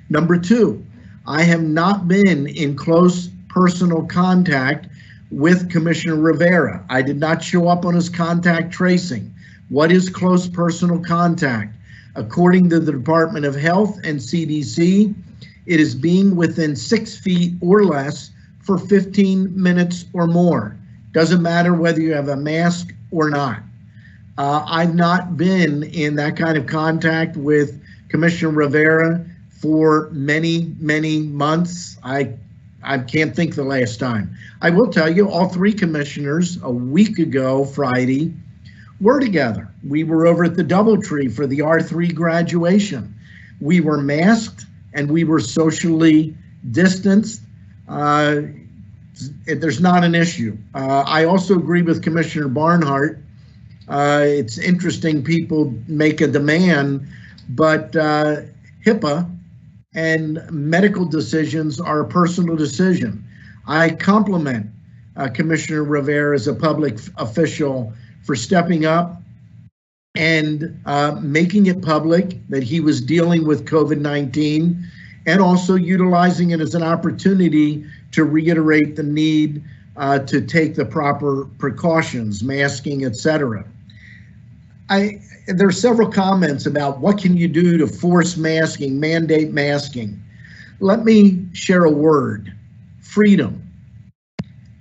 Number two, I have not been in close personal contact with Commissioner Rivera. I did not show up on his contact tracing. What is close personal contact? According to the Department of Health and CDC, it is being within 6 feet or less for 15 minutes or more. Doesn't matter whether you have a mask or not. I've not been in that kind of contact with Commissioner Rivera for many, many months. I can't think the last time. I will tell you, all three commissioners a week ago, Friday, were together. We were over at the Doubletree for the R3 graduation. We were masked and we were socially distanced. There's not an issue. I also agree with Commissioner Barnhart. It's interesting people make a demand, but HIPAA and medical decisions are a personal decision. I compliment Commissioner Rivera as a public official for stepping up and making it public that he was dealing with COVID-19 and also utilizing it as an opportunity to reiterate the need to take the proper precautions, masking, etc. There are several comments about what can you do to force masking, mandate masking. Let me share a word: freedom.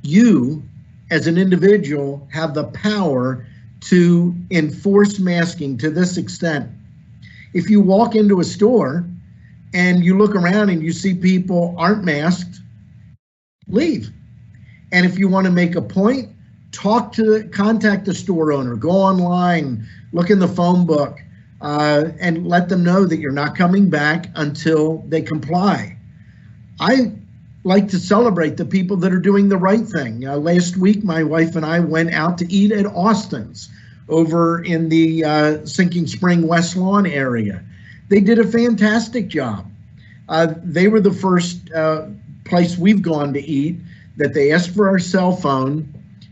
You, as an individual, have the power to enforce masking to this extent. If you walk into a store and you look around and you see people aren't masked, leave. And if you want to make a point, contact the store owner, go online, look in the phone book, and let them know that you're not coming back until they comply. I like to celebrate the people that are doing the right thing. Last week, my wife and I went out to eat at Austin's over in the Sinking Spring West Lawn area. They did a fantastic job. They were the first place we've gone to eat that they asked for our cell phone,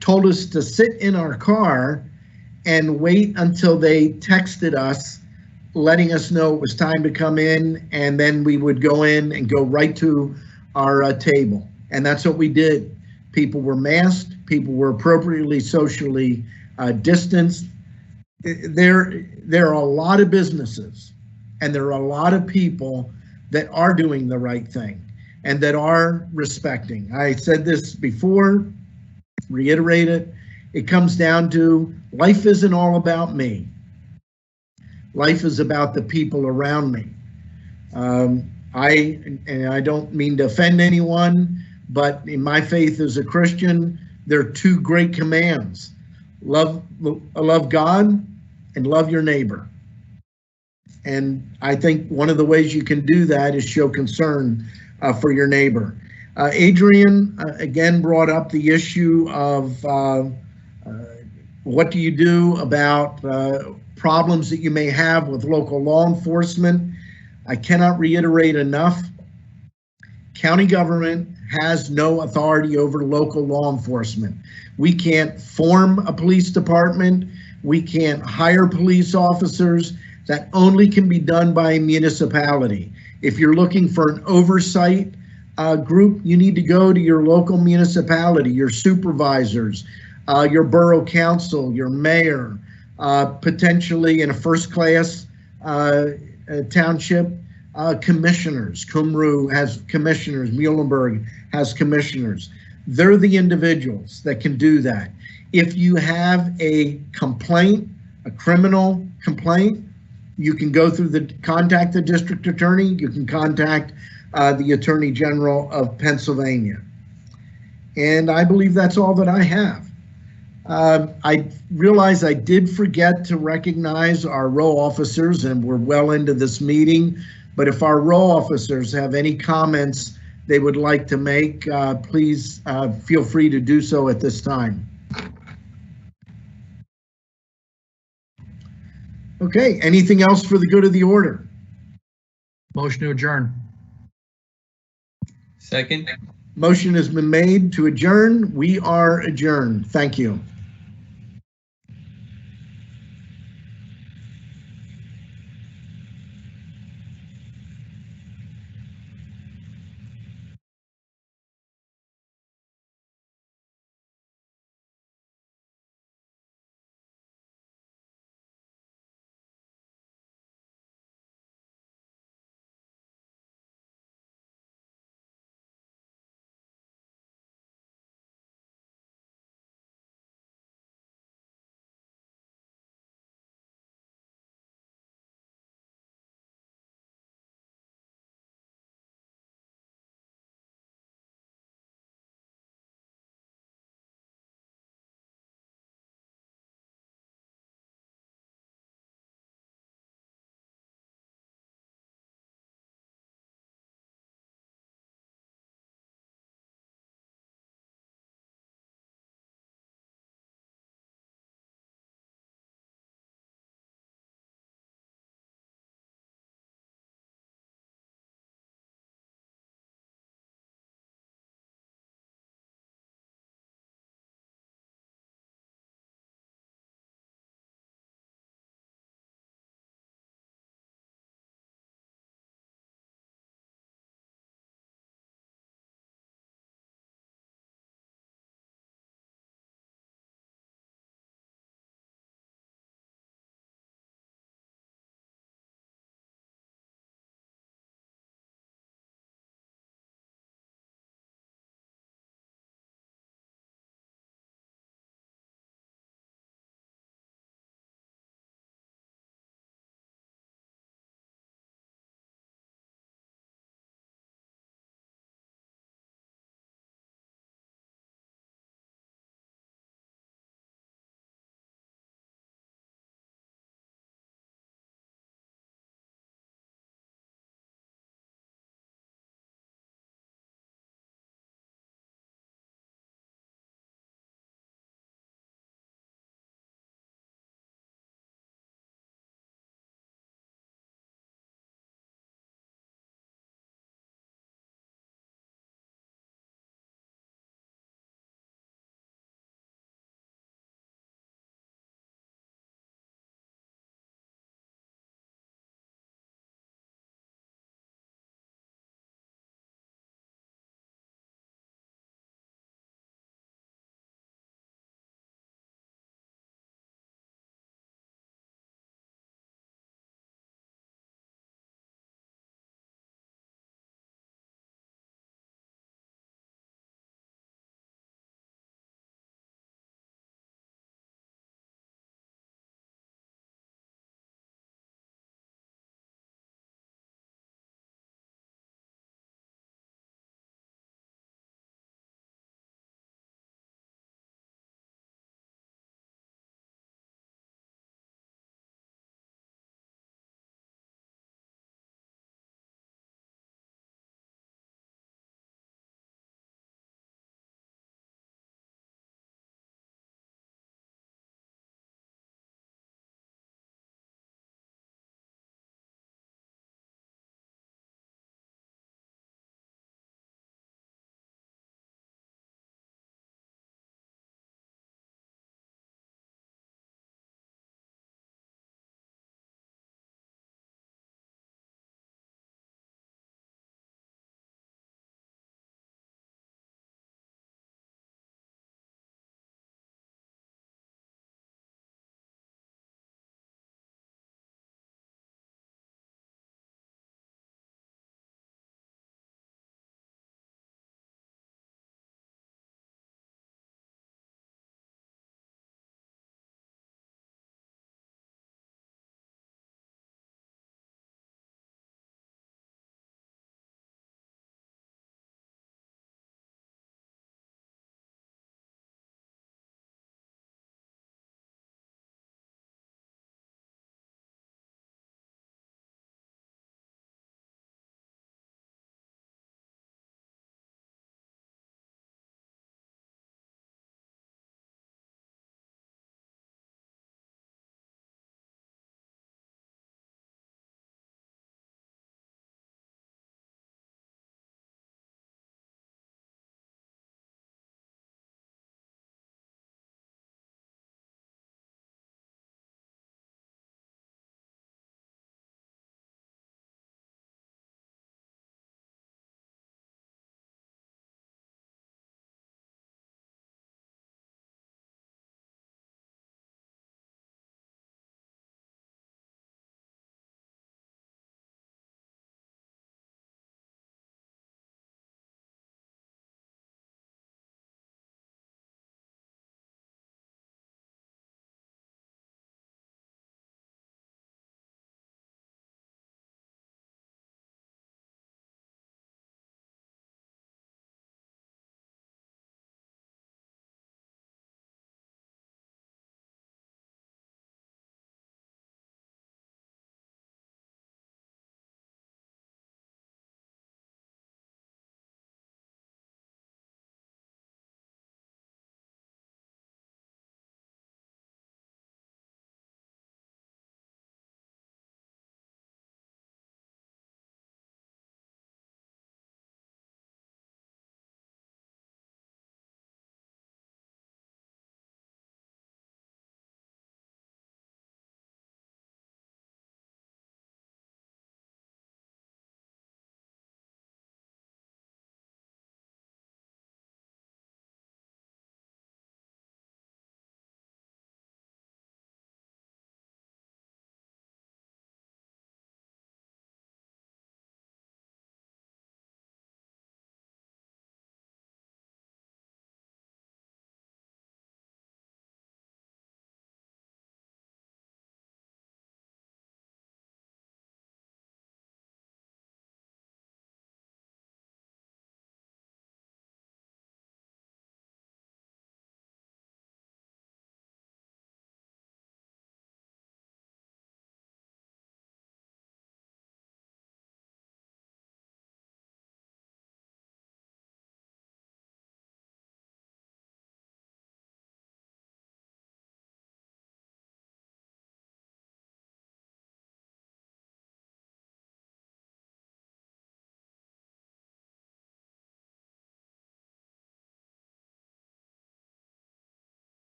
told us to sit in our car and wait until they texted us, letting us know it was time to come in, and then we would go in and go right to our table. And that's what we did. People were masked, people were appropriately socially distanced. There are a lot of businesses and there are a lot of people that are doing the right thing and that are respecting. I said this before, reiterate it. It comes down to life isn't all about me. Life is about the people around me. I don't mean to offend anyone, but in my faith as a Christian, there are two great commands: love God and love your neighbor. And I think one of the ways you can do that is show concern for your neighbor. Adrian again brought up the issue of what do you do about problems that you may have with local law enforcement. I cannot reiterate enough, county government has no authority over local law enforcement. We can't form a police department. We can't hire police officers. That only can be done by a municipality. If you're looking for an oversight group, you need to go to your local municipality, your supervisors, your borough council, your mayor, potentially in a first-class township, commissioners. Cumru has commissioners, Muhlenberg has commissioners. They're the individuals that can do that. If you have a complaint, a criminal complaint, you can go through contact the district attorney, you can contact the Attorney General of Pennsylvania. And I believe that's all that I have. I realize I did forget to recognize our row officers, and we're well into this meeting, but if our row officers have any comments they would like to make, please feel free to do so at this time. Okay, anything else for the good of the order? Motion to adjourn. Second. Motion has been made to adjourn. We are adjourned. Thank you.